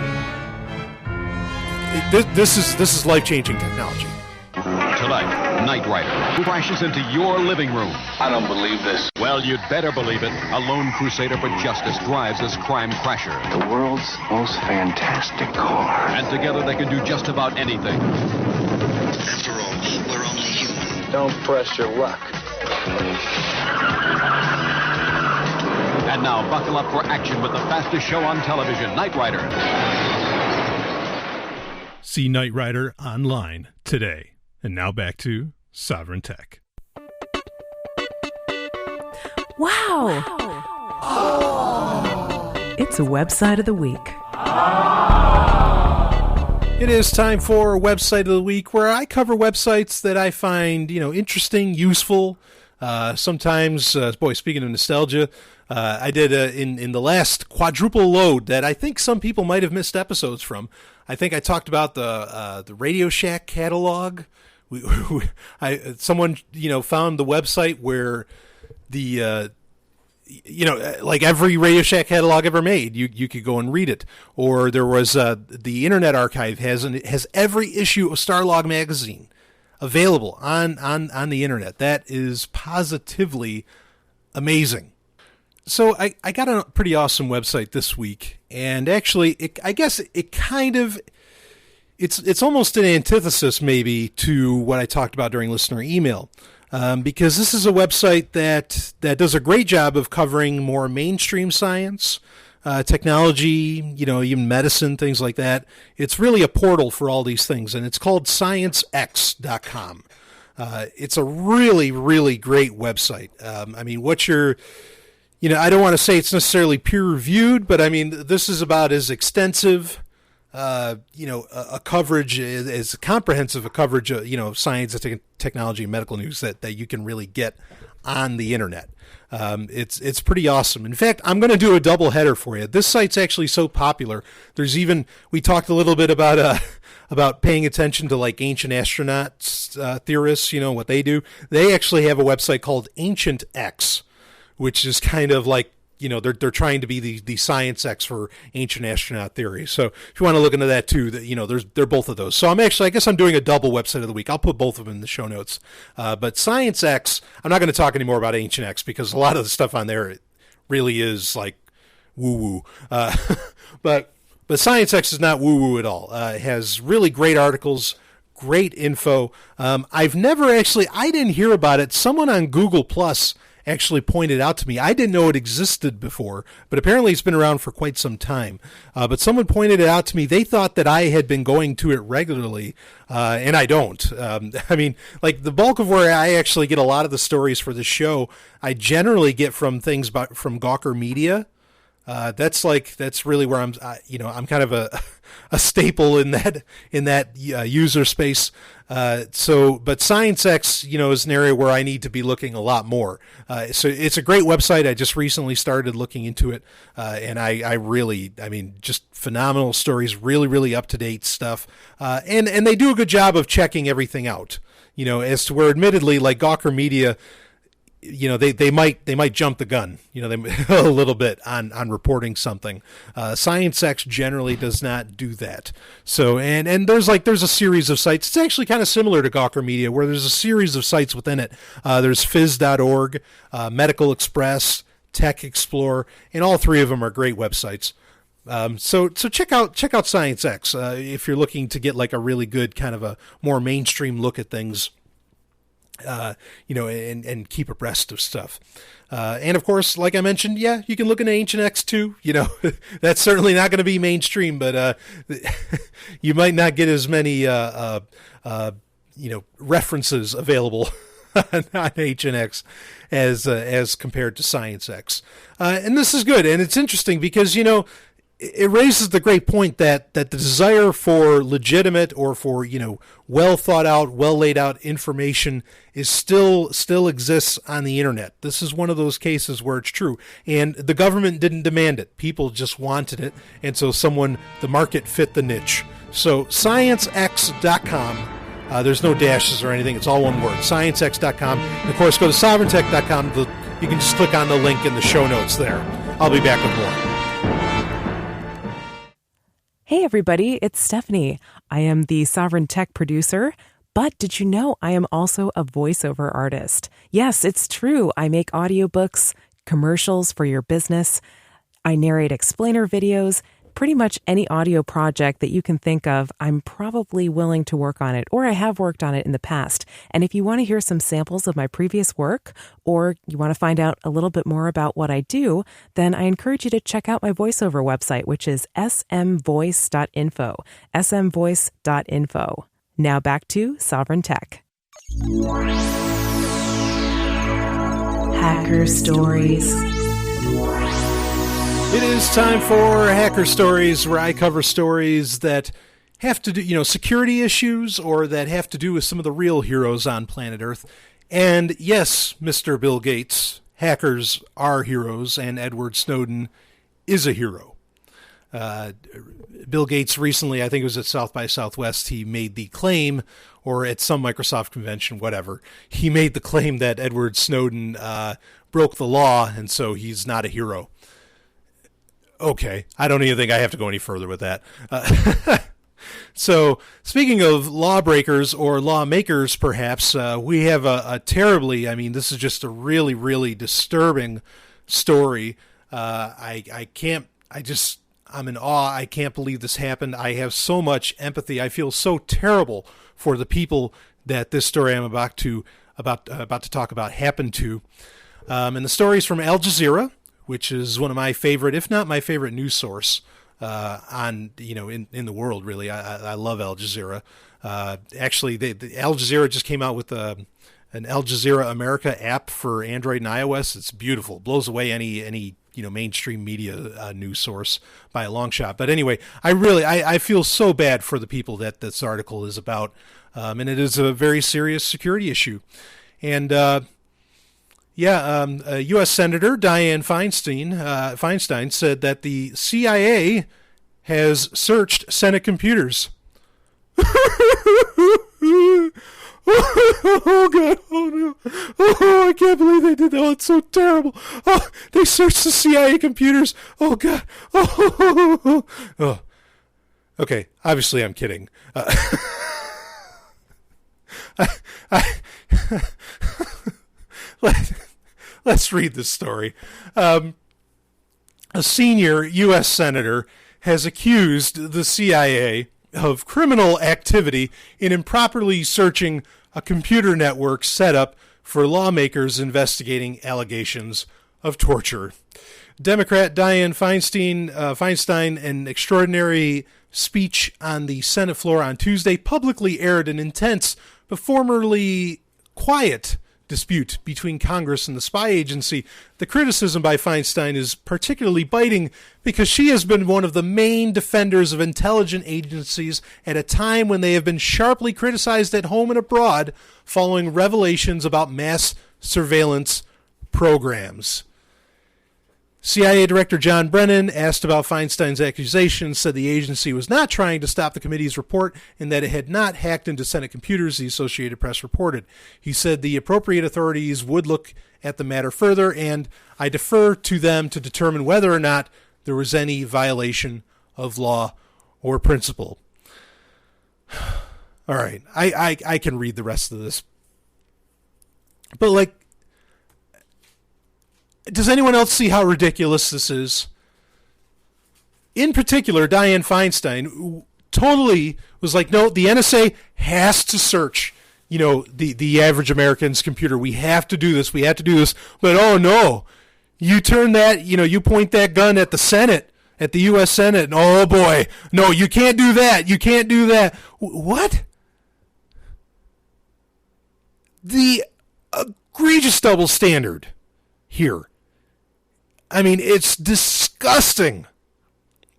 This is life-changing technology. Tonight, Knight Rider crashes into your living room. I don't believe this. Well, you'd better believe it. A lone crusader for justice drives this crime crasher. The world's most fantastic car. And together they can do just about anything. After all, we're only human. Don't press your luck. And now, buckle up for action with the fastest show on television, Knight Rider. See Knight Rider online today. And now back to Sovryn Tech. Wow! Oh. It's a website of the week. It is time for Website of the Week, where I cover websites that I find, interesting, useful. Sometimes, speaking of nostalgia, I did in the last quadruple load that I think some people might have missed episodes from. I think I talked about the Radio Shack catalog. Someone found the website where the like every Radio Shack catalog ever made, you could go and read it. Or there was the Internet Archive has every issue of Starlog magazine available on the internet. That is positively amazing. So I got a pretty awesome website this week, and actually, it's almost an antithesis maybe to what I talked about during listener email, because this is a website that does a great job of covering more mainstream science, technology, even medicine, things like that. It's really a portal for all these things, and it's called ScienceX.com. It's a really, really great website. I don't want to say it's necessarily peer-reviewed, but this is about as extensive, a coverage, as comprehensive a coverage of, science and technology and medical news that you can really get on the internet. It's pretty awesome. In fact, I'm going to do a double header for you. This site's actually so popular. We talked a little bit about paying attention to like ancient astronauts, theorists, what they do. They actually have a website called AncientX, which is kind of like, they're trying to be the ScienceX for ancient astronaut theory. So if you want to look into that too, they're both of those. So I guess I'm doing a double website of the week. I'll put both of them in the show notes. But ScienceX, I'm not going to talk anymore about AncientX because a lot of the stuff on there, it really is like woo-woo. But ScienceX is not woo-woo at all. It has really great articles, great info. I didn't hear about it. Someone on Google Plus actually pointed out to me. I didn't know it existed before, but apparently it's been around for quite some time. But someone pointed it out to me. They thought that I had been going to it regularly, and I don't. I mean, like the bulk of where I actually get a lot of the stories for the show, I generally get from things from Gawker Media. That's really where I'm kind of a staple in that user space. But ScienceX, is an area where I need to be looking a lot more. So it's a great website. I just recently started looking into it, and just phenomenal stories, really, really up to date stuff. And they do a good job of checking everything out. As to where, admittedly, like Gawker Media, they might jump the gun, a little bit on reporting something. ScienceX generally does not do that. So, and there's a series of sites. It's actually kind of similar to Gawker Media, where there's a series of sites within it. There's phys.org, Medical Express, Tech Explorer, and all three of them are great websites. So check out ScienceX if you're looking to get like a really good kind of a more mainstream look at things. And keep abreast of stuff. And of course, like I mentioned, you can look into AncientX too. That's certainly not going to be mainstream, but you might not get as many references available on AncientX as compared to ScienceX. And this is good, and it's interesting because it raises the great point that the desire for legitimate or for, well thought out, well laid out information is still exists on the internet. This is one of those cases where it's true. And the government didn't demand it. People just wanted it. And so the market fit the niche. So ScienceX.com. There's no dashes or anything. It's all one word. ScienceX.com. And of course, go to SovrynTech.com. You can just click on the link in the show notes there. I'll be back with more. Hey everybody, it's Stephanie. I am the Sovryn Tech producer, but did you know I am also a voiceover artist? Yes, it's true. I make audiobooks, commercials for your business. I narrate explainer videos. Pretty much any audio project that you can think of, I'm probably willing to work on it, or I have worked on it in the past. And if you want to hear some samples of my previous work, or you want to find out a little bit more about what I do, then I encourage you to check out my voiceover website, which is smvoice.info, smvoice.info. Now back to Sovryn Tech. Hacker Stories. It is time for Hacker Stories, where I cover stories that have to do, security issues or that have to do with some of the real heroes on planet Earth. And yes, Mr. Bill Gates, hackers are heroes, and Edward Snowden is a hero. Bill Gates recently, I think it was at South by Southwest, he made the claim, or at some Microsoft convention, whatever, he made the claim that Edward Snowden broke the law, and so he's not a hero. Okay, I don't even think I have to go any further with that. So, speaking of lawbreakers or lawmakers, perhaps, we have a terribly, this is just a really, really disturbing story. I'm in awe. I can't believe this happened. I have so much empathy. I feel so terrible for the people that this story I'm about to talk about happened to. And the story is from Al Jazeera, which is one of my favorite, if not my favorite, news source in the world. Really, I love Al Jazeera. Actually, the Al Jazeera just came out with an Al Jazeera America app for Android and iOS. It's beautiful, blows away any mainstream media news source by a long shot. But anyway, I feel so bad for the people that this article is about, and it is a very serious security issue. And U.S. Senator Dianne Feinstein said that the CIA has searched Senate computers. Oh, God. Oh, no. Oh, I can't believe they did that. Oh, it's so terrible. Oh, they searched the CIA computers. Oh, God. Oh. Okay, obviously I'm kidding. Let's read this story. a senior U.S. senator has accused the CIA of criminal activity in improperly searching a computer network set up for lawmakers investigating allegations of torture. Democrat Dianne Feinstein, an extraordinary speech on the Senate floor on Tuesday, publicly aired an intense but formerly quiet dispute between Congress and the spy agency. The criticism by Feinstein is particularly biting because she has been one of the main defenders of intelligence agencies at a time when they have been sharply criticized at home and abroad following revelations about mass surveillance programs. CIA Director John Brennan, asked about Feinstein's accusations, said the agency was not trying to stop the committee's report and that it had not hacked into Senate computers, the Associated Press reported. He said the appropriate authorities would look at the matter further, and I defer to them to determine whether or not there was any violation of law or principle. All right, I can read the rest of this. But, does anyone else see how ridiculous this is? In particular, Dianne Feinstein totally was like, no, the NSA has to search, the average American's computer. We have to do this. We have to do this. But, oh, no, you turn that, you point that gun at the Senate, at the U.S. Senate, and oh, boy, no, you can't do that. You can't do that. What? The egregious double standard here. I mean, it's disgusting.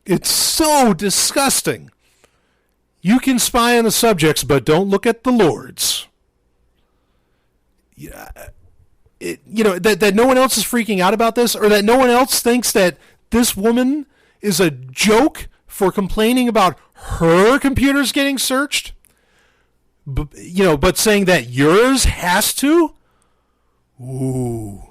It's so disgusting. You can spy on the subjects, but don't look at the lords. That no one else is freaking out about this, or that no one else thinks that this woman is a joke for complaining about her computers getting searched. But saying that yours has to? Ooh.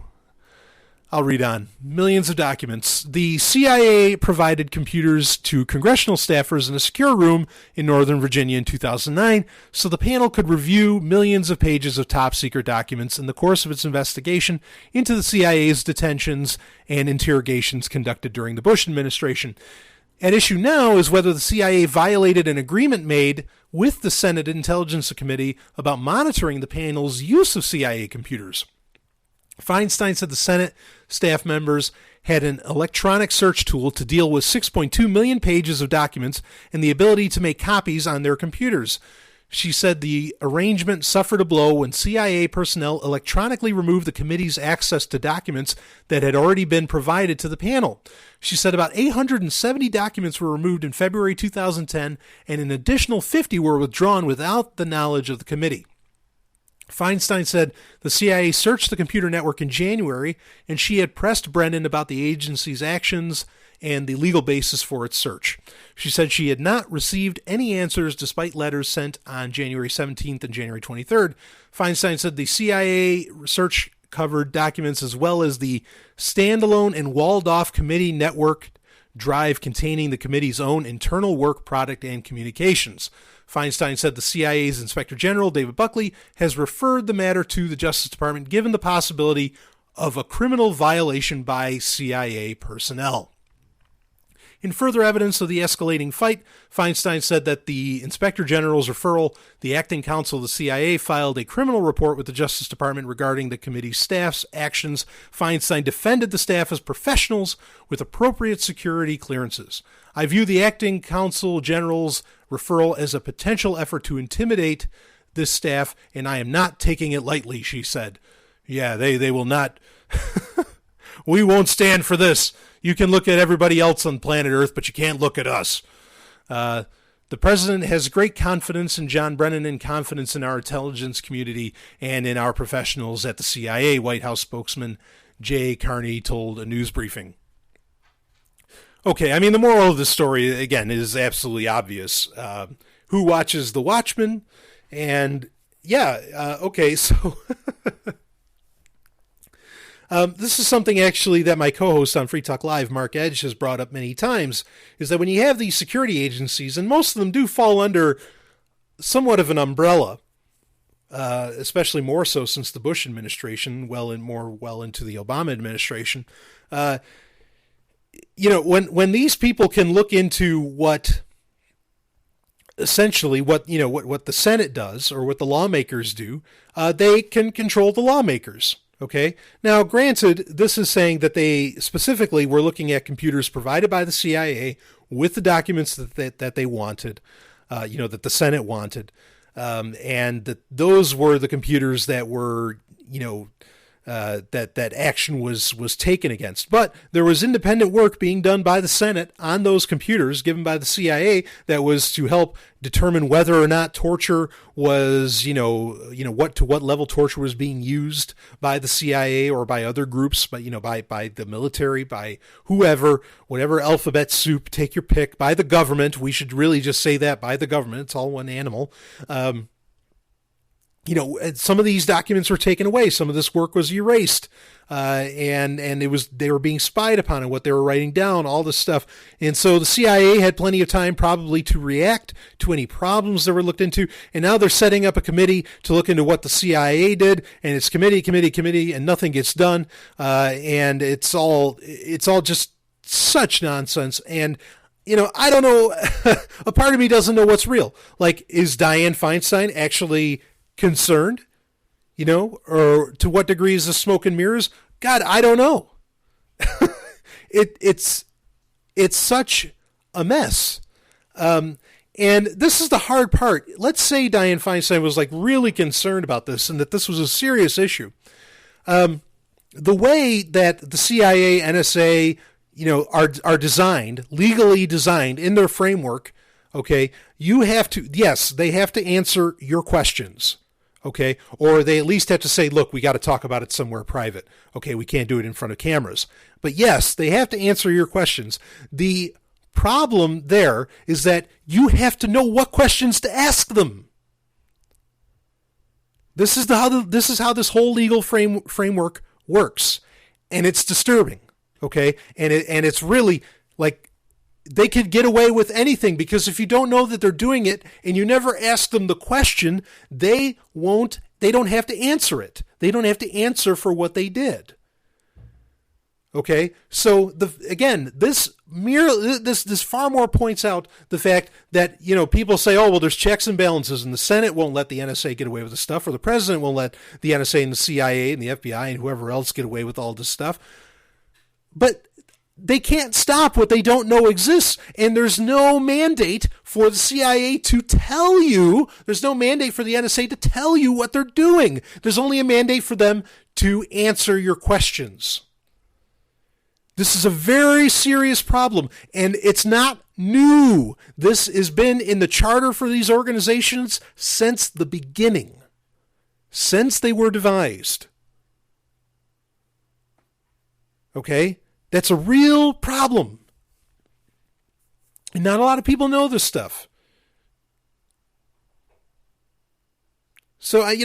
I'll read on. Millions of documents. The CIA provided computers to congressional staffers in a secure room in Northern Virginia in 2009 so the panel could review millions of pages of top-secret documents in the course of its investigation into the CIA's detentions and interrogations conducted during the Bush administration. At issue now is whether the CIA violated an agreement made with the Senate Intelligence Committee about monitoring the panel's use of CIA computers. Feinstein said the Senate staff members had an electronic search tool to deal with 6.2 million pages of documents and the ability to make copies on their computers. She said the arrangement suffered a blow when CIA personnel electronically removed the committee's access to documents that had already been provided to the panel. She said about 870 documents were removed in February 2010, and an additional 50 were withdrawn without the knowledge of the committee. Feinstein said the CIA searched the computer network in January, and she had pressed Brennan about the agency's actions and the legal basis for its search. She said she had not received any answers despite letters sent on January 17th and January 23rd. Feinstein said the CIA search covered documents as well as the standalone and walled-off committee network drive containing the committee's own internal work product and communications. Feinstein said the CIA's Inspector General, David Buckley, has referred the matter to the Justice Department given the possibility of a criminal violation by CIA personnel. In further evidence of the escalating fight, Feinstein said that the Inspector General's referral, the acting counsel of the CIA filed a criminal report with the Justice Department regarding the committee's staff's actions. Feinstein defended the staff as professionals with appropriate security clearances. I view the acting counsel general's referral as a potential effort to intimidate this staff, and I am not taking it lightly, she said. Yeah, they will not. We won't stand for this. You can look at everybody else on planet Earth, but you can't look at us. The president has great confidence in John Brennan and confidence in our intelligence community and in our professionals at the CIA, White House spokesman Jay Carney told a news briefing. Okay, I mean, the moral of the story, again, is absolutely obvious. Who watches The Watchmen? And, okay, so... this is something actually that my co-host on Free Talk Live, Mark Edge, has brought up many times, is that when you have these security agencies, and most of them do fall under somewhat of an umbrella, especially more so since the Bush administration, well into the Obama administration, when these people can look into what essentially what the Senate does or what the lawmakers do, they can control the lawmakers. Okay. Now, granted, this is saying that they specifically were looking at computers provided by the CIA with the documents that they wanted, that the Senate wanted, and that those were the computers that were, that action was taken against. But there was independent work being done by the Senate on those computers given by the CIA that was to help determine whether or not torture was, what level torture was being used by the CIA or by other groups, by the military, by whoever, whatever alphabet soup, take your pick, by the government. We should really just say that, by the government. It's all one animal. Some of these documents were taken away. Some of this work was erased, and they were being spied upon and what they were writing down, all this stuff. And so the CIA had plenty of time probably to react to any problems that were looked into. And now they're setting up a committee to look into what the CIA did, and it's committee, and nothing gets done. And it's all just such nonsense. And I don't know. A part of me doesn't know what's real. Like, is Dianne Feinstein actually concerned, or to what degree is this smoke and mirrors? God, I don't know. It's such a mess. And this is the hard part. Let's say Dianne Feinstein was like really concerned about this and that this was a serious issue. The way that the CIA, NSA, are designed, legally designed in their framework, okay, they have to answer your questions. Okay, or they at least have to say, look, we got to talk about it somewhere private. Okay, we can't do it in front of cameras. But yes, they have to answer your questions. The problem there is that you have to know what questions to ask them. This is how this whole legal framework works, and it's disturbing. Okay, and it's really like, they could get away with anything, because if you don't know that they're doing it and you never ask them the question, they don't have to answer it. They don't have to answer for what they did. Okay? So this far more points out the fact that, people say, oh, well, there's checks and balances, and the Senate won't let the NSA get away with this stuff, or the president won't let the NSA and the CIA and the FBI and whoever else get away with all this stuff. But they can't stop what they don't know exists. And there's no mandate for the CIA to tell you. There's no mandate for the NSA to tell you what they're doing. There's only a mandate for them to answer your questions. This is a very serious problem, and it's not new. This has been in the charter for these organizations since the beginning, since they were devised. Okay? That's a real problem. And not a lot of people know this stuff. So, I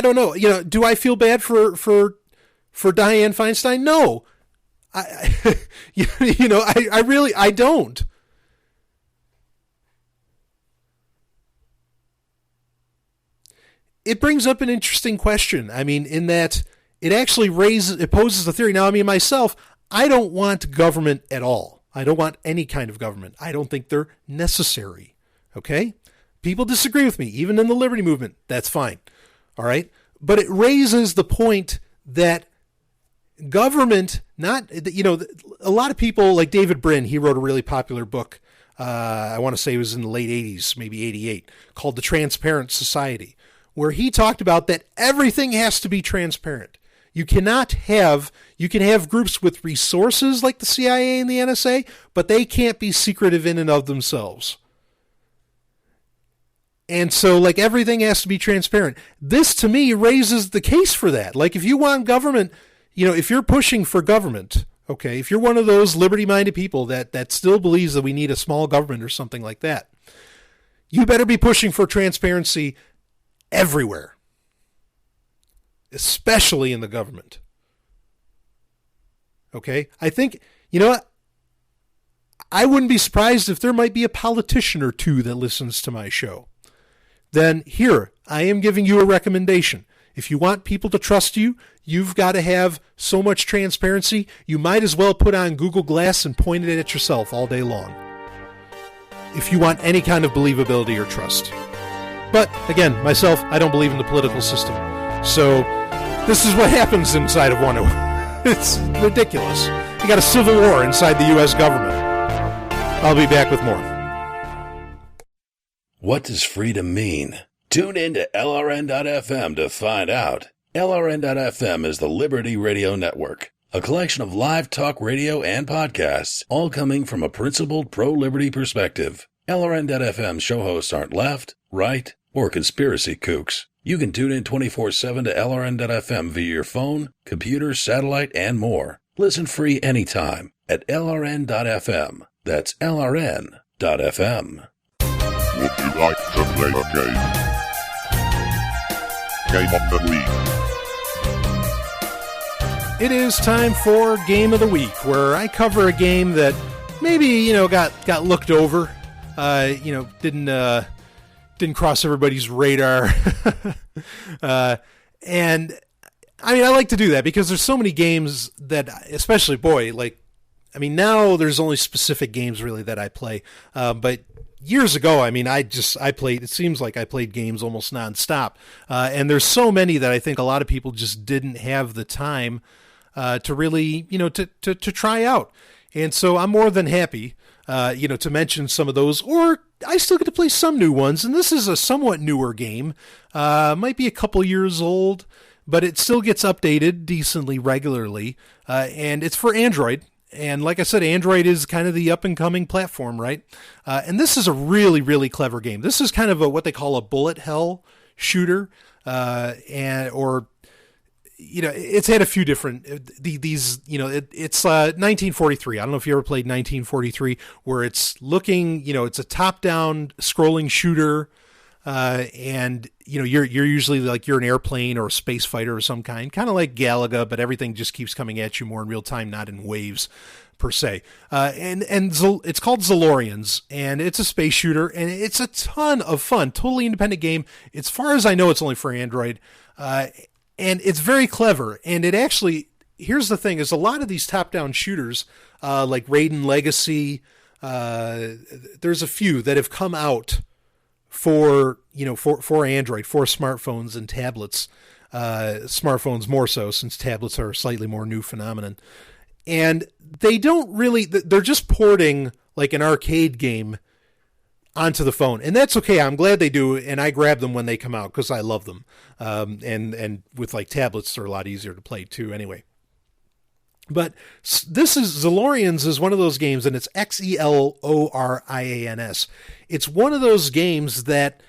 don't know. Do I feel bad for Dianne Feinstein? No. I don't. It brings up an interesting question. In that it poses the theory. Now, myself, I don't want government at all. I don't want any kind of government. I don't think they're necessary. Okay? People disagree with me, even in the liberty movement. That's fine. All right? But it raises the point that government, a lot of people, like David Brin, he wrote a really popular book, I want to say it was in the late 80s, maybe 88, called The Transparent Society, where he talked about that everything has to be transparent. You can have groups with resources like the CIA and the NSA, but they can't be secretive in and of themselves. And so, everything has to be transparent. This, to me, raises the case for that. If you want government, if you're pushing for government, okay, if you're one of those liberty-minded people that still believes that we need a small government or something like that, you better be pushing for transparency everywhere. Especially in the government. Okay? I think, I wouldn't be surprised if there might be a politician or two that listens to my show. Then here, I am giving you a recommendation. If you want people to trust you, you've got to have so much transparency, you might as well put on Google Glass and point it at yourself all day long. If you want any kind of believability or trust. But, again, myself, I don't believe in the political system. So, this is what happens inside of one. It's ridiculous. You got a civil war inside the U.S. government. I'll be back with more. What does freedom mean? Tune in to LRN.FM to find out. LRN.FM is the Liberty Radio Network, a collection of live talk radio and podcasts, all coming from a principled pro-liberty perspective. LRN.FM show hosts aren't left, right, or conspiracy kooks. You can tune in 24/7 to LRN.FM via your phone, computer, satellite, and more. Listen free anytime at LRN.FM. That's LRN.FM. Would you like to play a game? Game of the Week. It is time for Game of the Week, where I cover a game that maybe, got looked over, didn't cross everybody's radar. And I mean, I like to do that because there's so many games that, especially, now there's only specific games really that I play. But years ago, I played, it seems like I played games almost nonstop. And there's so many that I think a lot of people just didn't have the time to really, to try out. And so I'm more than happy, to mention some of those, or I still get to play some new ones. And this is a somewhat newer game, might be a couple years old, but it still gets updated decently regularly. And it's for Android. And like I said, Android is kind of the up-and-coming platform, right? And this is a really, really clever game. This is kind of what they call a bullet hell shooter, it's had a few different it's 1943. I don't know if you ever played 1943, where it's looking, it's a top-down scrolling shooter, and you're usually like you're an airplane or a space fighter or some kind of like Galaga, but everything just keeps coming at you more in real time, not in waves per se. And it's called Zolorians, and it's a space shooter, and it's a ton of fun. Totally independent game. As far as I know, it's only for Android, and it's very clever. And it actually, here's the thing: is a lot of these top-down shooters, like Raiden Legacy, there's a few that have come out for Android, for smartphones and tablets, smartphones more so, since tablets are a slightly more new phenomenon. And they don't really, they're just porting like an arcade game onto the phone. And that's okay. I'm glad they do. And I grab them when they come out because I love them. And with like tablets, they're a lot easier to play too anyway. But this is Zolorians is one of those games, and it's Xelorians. It's one of those games that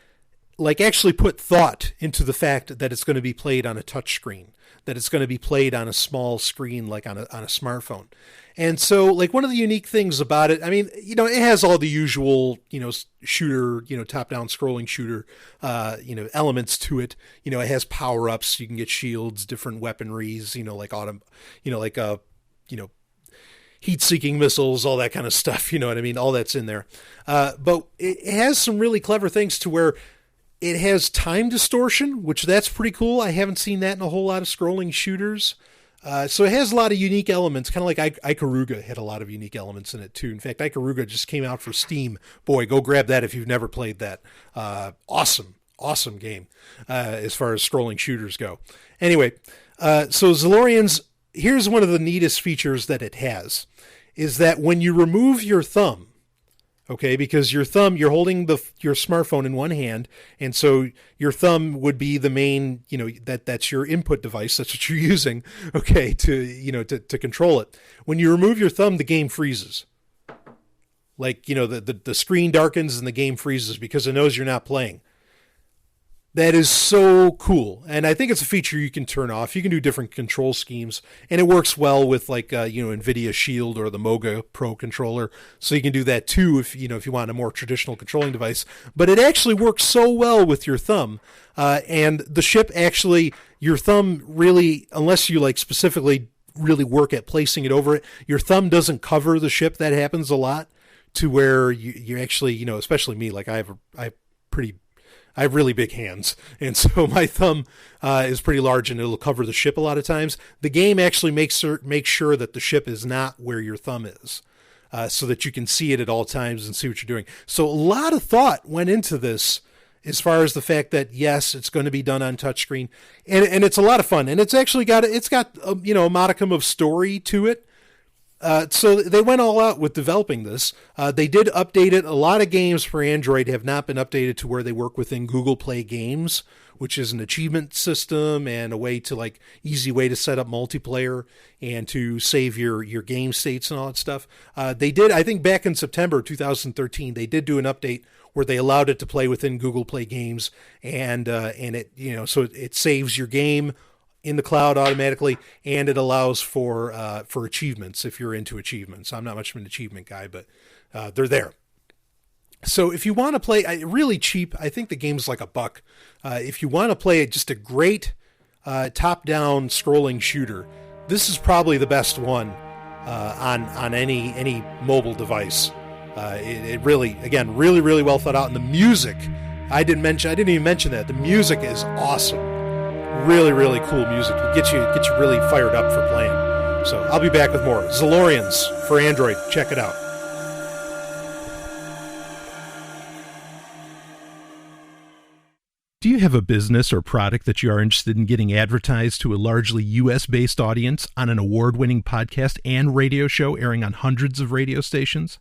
like actually put thought into the fact that it's going to be played on a touch screen, that it's going to be played on a small screen like on a smartphone. And so like one of the unique things about it, I mean, it has all the usual, shooter, top-down scrolling shooter, elements to it. It has power-ups, you can get shields, different weaponries, heat-seeking missiles, all that kind of stuff, you know what I mean? All that's in there. But it has some really clever things to where it has time distortion, which that's pretty cool. I haven't seen that in a whole lot of scrolling shooters. So it has a lot of unique elements, kind of like Ikaruga had a lot of unique elements in it too. In fact, Ikaruga just came out for Steam. Boy, go grab that if you've never played that. Awesome game as far as scrolling shooters go. Anyway, so Zolorians, here's one of the neatest features that it has, is that when you remove your thumb, okay, because your thumb, you're holding your smartphone in one hand, and so your thumb would be the main, that's your input device, that's what you're using, okay, to control it. When you remove your thumb, the game freezes. Like, the screen darkens and the game freezes because it knows you're not playing. That is so cool. And I think it's a feature you can turn off. You can do different control schemes, and it works well with like, NVIDIA Shield or the Moga Pro controller. So you can do that too if you want a more traditional controlling device. But it actually works so well with your thumb. And the ship actually, your thumb really, unless you like specifically really work at placing it over it, your thumb doesn't cover the ship. That happens a lot to where you actually, especially me, like I have I have really big hands, and so my thumb is pretty large, and it'll cover the ship a lot of times. The game actually makes sure that the ship is not where your thumb is, so that you can see it at all times and see what you're doing. So a lot of thought went into this, as far as the fact that, yes, it's going to be done on touchscreen, and it's a lot of fun, and it's actually got a modicum of story to it. So they went all out with developing this. They did update it. A lot of games for Android have not been updated to where they work within Google Play Games, which is an achievement system and a way to easy way to set up multiplayer and to save your game states and all that stuff. They did, I think back in September 2013, they did do an update where they allowed it to play within Google Play Games, and it, so it saves your game in the cloud automatically, and it allows for achievements if you're into achievements. I'm not much of an achievement guy, but they're there. So if you want to play really cheap, I think the game's like $1. If you want to play just a great top-down scrolling shooter, this is probably the best one on any mobile device. It really, again, really, really well thought out. And the music, I didn't even mention that. The music is awesome. Really, really cool music. Get you really fired up for playing. So I'll be back with more. Zilorians for Android. Check it out. Do you have a business or product that you are interested in getting advertised to a largely U.S.-based audience on an award-winning podcast and radio show airing on hundreds of radio stations?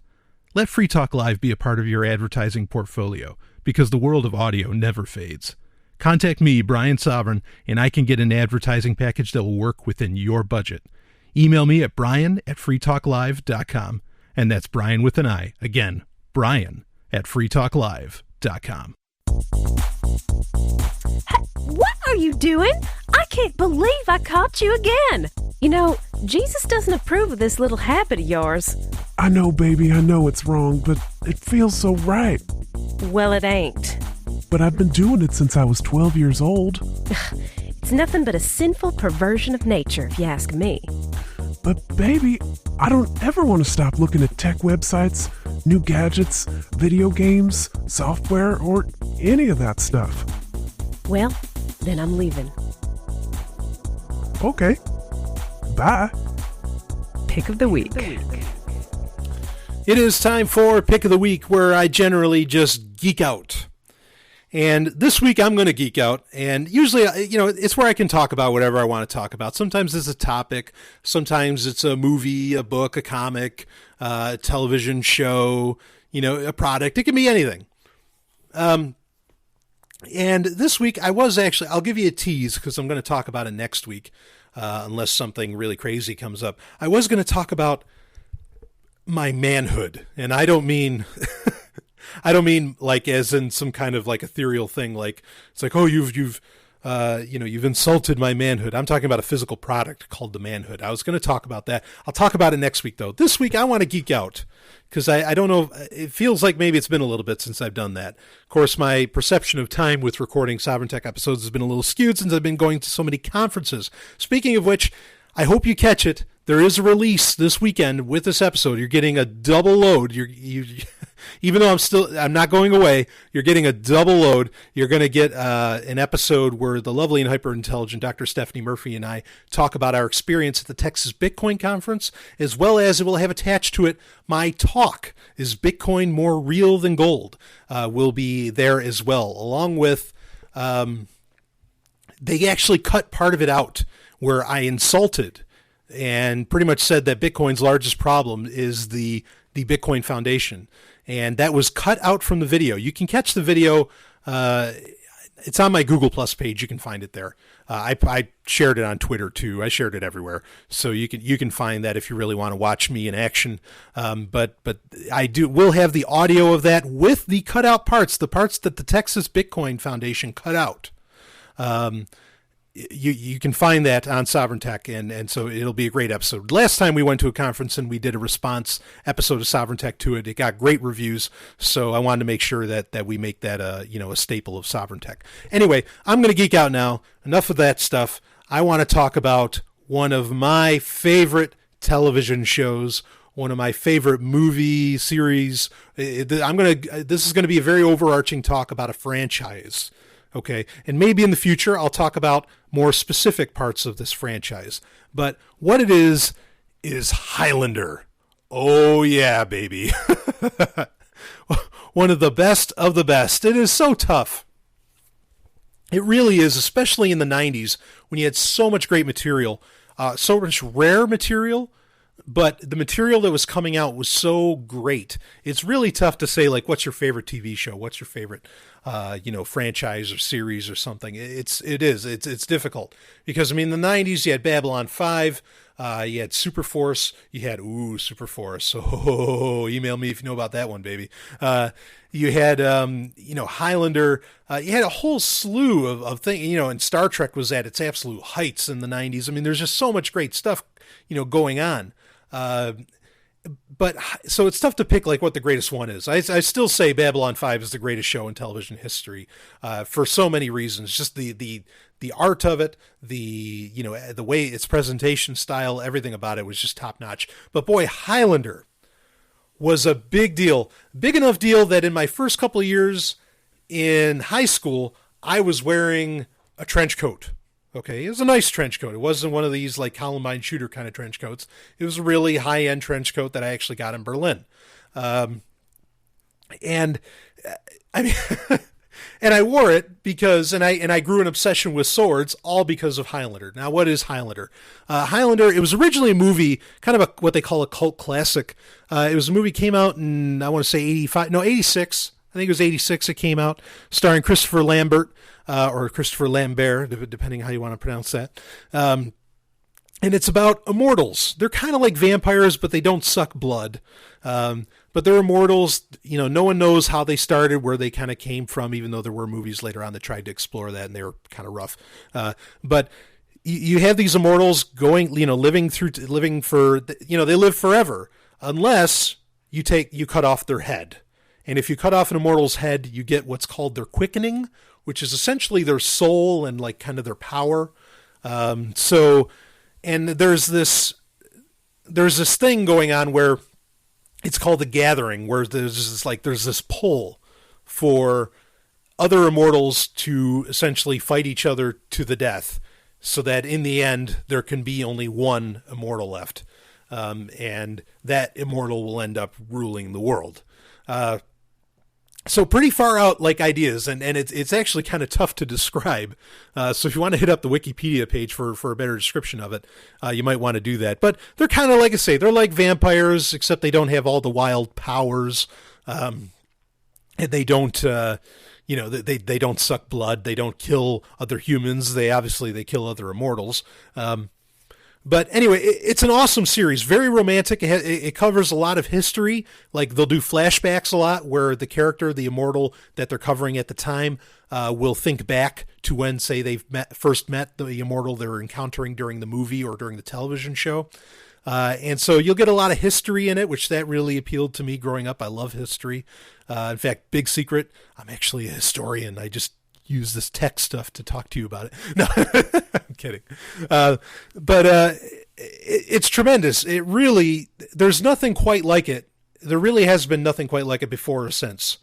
Let Free Talk Live be a part of your advertising portfolio, because the world of audio never fades. Contact me, Brian Sovryn, and I can get an advertising package that will work within your budget. Email me at brian@freetalklive.com, and that's Brian with an I. Again, brian@freetalklive.com. What are you doing? I can't believe I caught you again. Jesus doesn't approve of this little habit of yours. I know, baby, I know it's wrong, but it feels so right. Well, it ain't. But I've been doing it since I was 12 years old. It's nothing but a sinful perversion of nature, if you ask me. But baby, I don't ever want to stop looking at tech websites, new gadgets, video games, software, or any of that stuff. Well, then I'm leaving. Okay. Bye. Pick of the week. It is time for Pick of the Week, where I generally just geek out. And this week I'm going to geek out, and usually, it's where I can talk about whatever I want to talk about. Sometimes it's a topic, sometimes it's a movie, a book, a comic, a television show, a product. It can be anything. And this week I'll give you a tease because I'm going to talk about it next week, unless something really crazy comes up. I was going to talk about my manhood, and I don't mean like as in some kind of like ethereal thing, like it's like, oh, you've insulted my manhood. I'm talking about a physical product called the manhood. I was going to talk about that. I'll talk about it next week though. This week I want to geek out because I don't know, it feels like maybe it's been a little bit since I've done that. Of course, my perception of time with recording SovrynTech episodes has been a little skewed since I've been going to so many conferences. Speaking of which, I hope you catch it. There is a release this weekend with this episode. You're getting a double load. Even though I'm not going away, you're getting a double load. You're going to get an episode where the lovely and hyper-intelligent Dr. Stephanie Murphy and I talk about our experience at the Texas Bitcoin Conference, as well as it will have attached to it my talk, Is Bitcoin More Real Than Gold? Will be there as well, along with they actually cut part of it out where I insulted and pretty much said that Bitcoin's largest problem is the Bitcoin Foundation. And that was cut out from the video. You can catch the video. It's on my Google Plus page. You can find it there. I shared it on Twitter too. I shared it everywhere. So you can find that if you really want to watch me in action. But we'll have the audio of that with the cut out parts, the parts that the Texas Bitcoin Foundation cut out. You can find that on SovrynTech, and so it'll be a great episode. Last time we went to a conference and we did a response episode of SovrynTech to it. It got great reviews, so I wanted to make sure that we make that a staple of SovrynTech. Anyway, I'm going to geek out now. Enough of that stuff. I want to talk about one of my favorite television shows, one of my favorite movie series. This is going to be a very overarching talk about a franchise. Okay. And maybe in the future, I'll talk about more specific parts of this franchise. But what it is Highlander. Oh yeah, baby. One of the best of the best. It is so tough. It really is, especially in the 90s when you had so much great material, so much rare material, but the material that was coming out was so great. It's really tough to say, like, what's your favorite TV show? What's your favorite, franchise or series or something? It's difficult because, I mean, in the 90s you had Babylon 5, you had Superforce, you had, Superforce. Oh, email me if you know about that one, baby. You had, Highlander. You had a whole slew of things, and Star Trek was at its absolute heights in the 90s. I mean, there's just so much great stuff, going on. But so it's tough to pick like what the greatest one is. I still say Babylon 5 is the greatest show in television history, for so many reasons. Just the art of it, the way its presentation style, everything about it was just top notch. But boy, Highlander was a big deal, big enough deal that in my first couple of years in high school, I was wearing a trench coat. Okay, it was a nice trench coat. It wasn't one of these like Columbine shooter kind of trench coats. It was a really high-end trench coat that I actually got in Berlin. And I mean, and I wore it because, and I grew an obsession with swords, all because of Highlander. Now, what is Highlander? Highlander, it was originally a movie, kind of what they call a cult classic. It was a movie came out in, I want to say 86. I think it was 86 it came out, starring Christopher Lambert, or Christopher Lambert, depending how you want to pronounce that. And it's about immortals. They're kind of like vampires, but they don't suck blood. But they're immortals. No one knows how they started, where they kind of came from, even though there were movies later on that tried to explore that, and they were kind of rough. But you have these immortals going, living for, they live forever, unless you cut off their head. And if you cut off an immortal's head, you get what's called their quickening, which is essentially their soul and like kind of their power. And there's this thing going on where it's called the Gathering, where there's this pull for other immortals to essentially fight each other to the death, so that in the end there can be only one immortal left, and that immortal will end up ruling the world. So pretty far out like ideas, and it's actually kind of tough to describe. So if you want to hit up the Wikipedia page for a better description of it, you might want to do that. But they're kind of like I say, they're like vampires, except they don't have all the wild powers, and they don't, they don't suck blood. They don't kill other humans. They kill other immortals. But anyway, it's an awesome series, very romantic. It covers a lot of history. Like they'll do flashbacks a lot where the character, the immortal that they're covering at the time, will think back to when, say, they've first met the immortal they're encountering during the movie or during the television show. And so you'll get a lot of history in it, which that really appealed to me growing up. I love history. In fact, big secret, I'm actually a historian. I just use this tech stuff to talk to you about it. No, I'm kidding. But it's tremendous. It really, there's nothing quite like it. There really has been nothing quite like it before or since.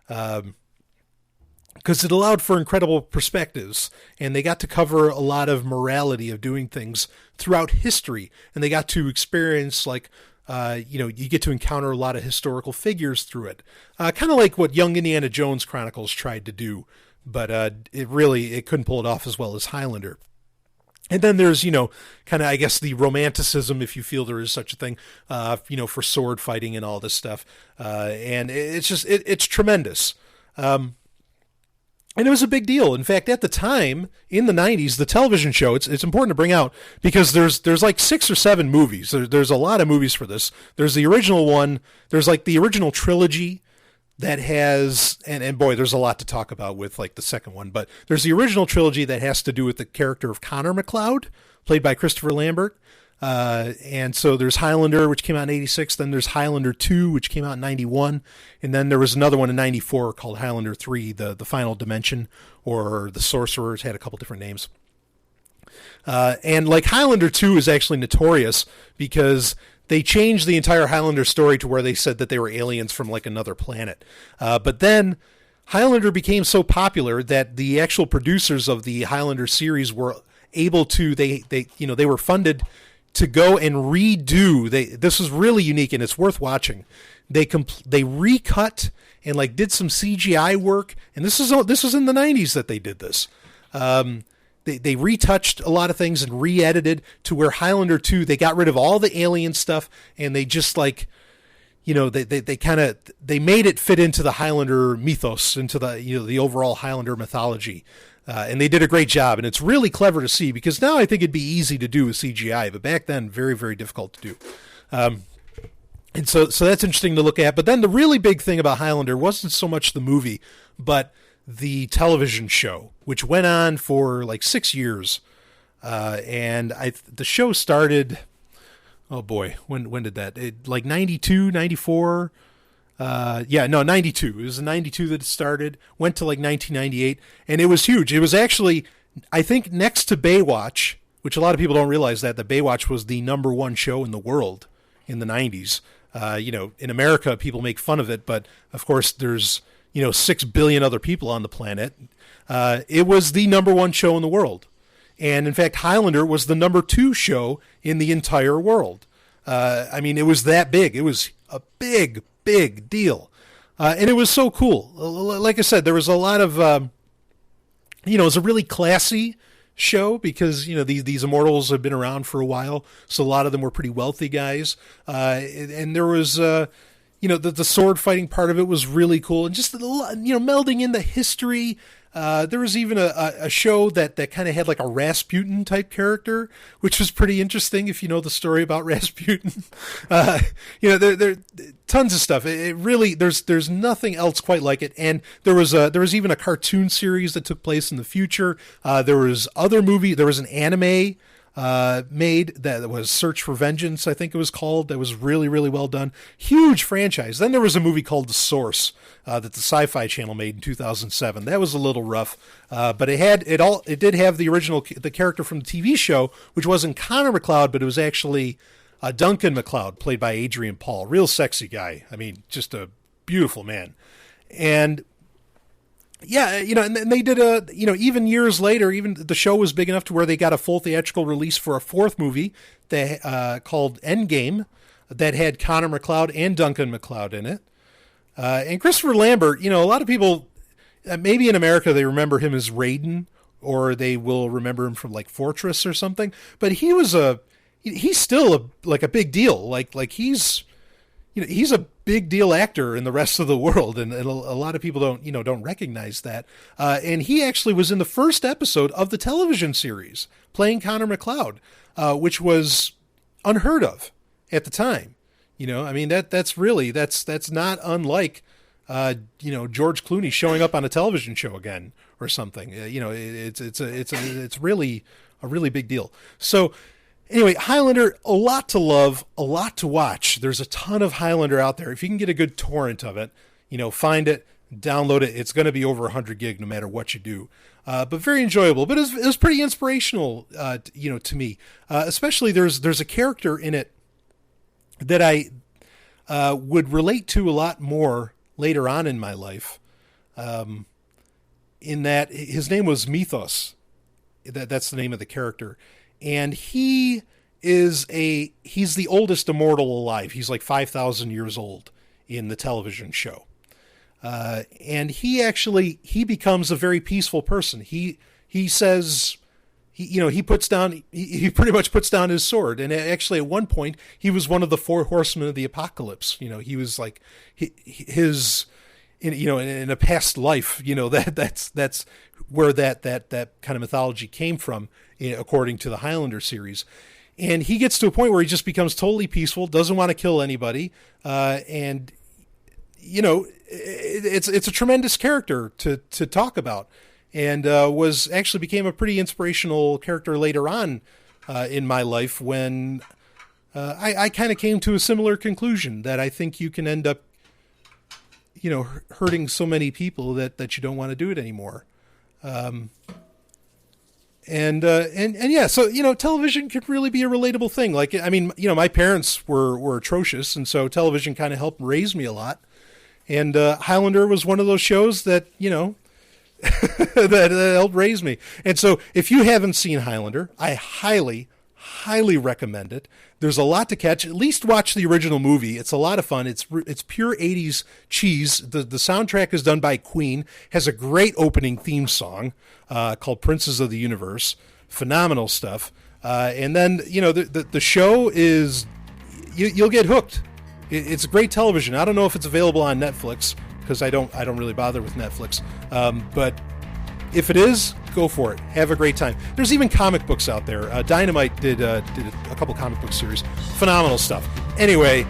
Because it allowed for incredible perspectives, and they got to cover a lot of morality of doing things throughout history, and they got to experience you get to encounter a lot of historical figures through it. Kind of like what Young Indiana Jones Chronicles tried to do. But it couldn't pull it off as well as Highlander. And then there's, kind of, I guess, the romanticism, if you feel there is such a thing, for sword fighting and all this stuff. And it's just, it's tremendous. And it was a big deal. In fact, at the time, in the 90s, the television show, it's important to bring out, because there's like 6 or 7 movies. There's a lot of movies for this. There's the original one. There's like the original trilogy that has, and boy, there's a lot to talk about with like the second one, but there's the original trilogy that has to do with the character of Connor MacLeod, played by Christopher Lambert. And so there's Highlander, which came out in 86. Then there's Highlander 2, which came out in 91. And then there was another one in 94 called Highlander 3, the Final Dimension, or the Sorcerers, had a couple different names. And like Highlander 2 is actually notorious because they changed the entire Highlander story to where they said that they were aliens from like another planet. But then Highlander became so popular that the actual producers of the Highlander series were able to, they were funded to go and redo. This was really unique and it's worth watching. They recut and like did some CGI work, and this was in the 90s that they did this. They retouched a lot of things and re-edited to where Highlander 2, they got rid of all the alien stuff and they just like, they made it fit into the Highlander mythos, into the overall Highlander mythology. And they did a great job, and it's really clever to see, because now I think it'd be easy to do with CGI, but back then, very, very difficult to do. And so that's interesting to look at. But then the really big thing about Highlander wasn't so much the movie, but the television show, which went on for like 6 years. And the show started, oh boy, when did that? Like 92, 94? 92. It was in 92 that it started, went to like 1998, and it was huge. It was actually, I think, next to Baywatch, which a lot of people don't realize that Baywatch was the #1 show in the world in the 90s. In America, people make fun of it, but of course there's, 6 billion other people on the planet. It was the #1 show in the world. And in fact, Highlander was the #2 show in the entire world. It was that big. It was a big deal. And it was so cool. Like I said, there was a lot of, it was a really classy show because, these immortals have been around for a while. So a lot of them were pretty wealthy guys. And there was, the sword fighting part of it was really cool. And just, melding in the history. There was even a show that kind of had like a Rasputin type character, which was pretty interesting if you know the story about Rasputin. There tons of stuff. It really, there's nothing else quite like it. And there was even a cartoon series that took place in the future. There was an anime made that was Search for Vengeance, I think it was called, that was really, really well done. Huge franchise. Then there was a movie called The Source that the Sci-Fi Channel made in 2007. That was a little rough, but it did have the character from the TV show, which wasn't Connor McLeod, but it was actually Duncan McLeod, played by Adrian Paul. Real sexy guy. Just a beautiful man. And yeah, and they did even years later, even the show was big enough to where they got a full theatrical release for a fourth movie called Endgame that had Connor McLeod and Duncan McLeod in it. And Christopher Lambert, a lot of people, maybe in America, they remember him as Raiden, or they will remember him from like Fortress or something. But he's still a big deal. Like he's a big deal actor in the rest of the world, and a lot of people don't recognize that. And he actually was in the first episode of the television series playing Connor McLeod, which was unheard of at the time. That's not unlike George Clooney showing up on a television show again or something. It's really a really big deal. So anyway, Highlander, a lot to love, a lot to watch. There's a ton of Highlander out there. If you can get a good torrent of it, find it, download it. It's going to be over 100 gig no matter what you do. But very enjoyable. But it was pretty inspirational, to me. Especially there's a character in it that I would relate to a lot more later on in my life. In that his name was Mythos. That's the name of the character. And he's the oldest immortal alive. He's like 5,000 years old in the television show. And he becomes a very peaceful person. He says, he pretty much puts down his sword. And actually at one point he was one of the 4 horsemen of the apocalypse. He was like in a past life, that's where that kind of mythology came from, according to the Highlander series. And he gets to a point where he just becomes totally peaceful, doesn't want to kill anybody. And it's a tremendous character to talk about, and became a pretty inspirational character later on in my life when I kind of came to a similar conclusion that I think you can end up, hurting so many people that you don't want to do it anymore. And yeah, so, television can really be a relatable thing. Like, I mean, my parents were atrocious, and so television kind of helped raise me a lot. And Highlander was one of those shows that, that helped raise me. And so if you haven't seen Highlander, I highly recommend it. There's a lot to catch. At least watch the original movie. It's a lot of fun. It's pure 80s cheese. The soundtrack is done by Queen. Has a great opening theme song called Princes of the Universe. Phenomenal stuff. And then, the show is, you'll get hooked. It's great television. I don't know if it's available on Netflix, because I don't really bother with Netflix. But if it is, go for it. Have a great time. There's even comic books out there. Dynamite did a couple comic book series. Phenomenal stuff. Anyway,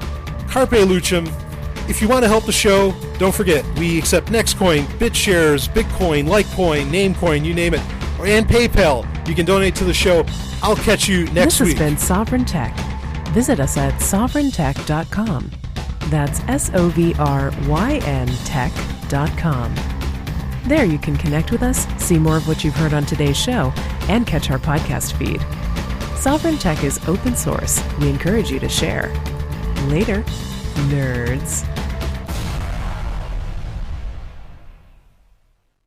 Carpe Lucem. If you want to help the show, don't forget, we accept Nextcoin, BitShares, Bitcoin, Litecoin, Namecoin, you name it, and PayPal. You can donate to the show. I'll catch you next week. This has been Sovryn Tech. Visit us at sovryntech.com. That's SOVRYN tech.com. There you can connect with us, see more of what you've heard on today's show, and catch our podcast feed. Sovryn Tech is open source. We encourage you to share. Later, nerds.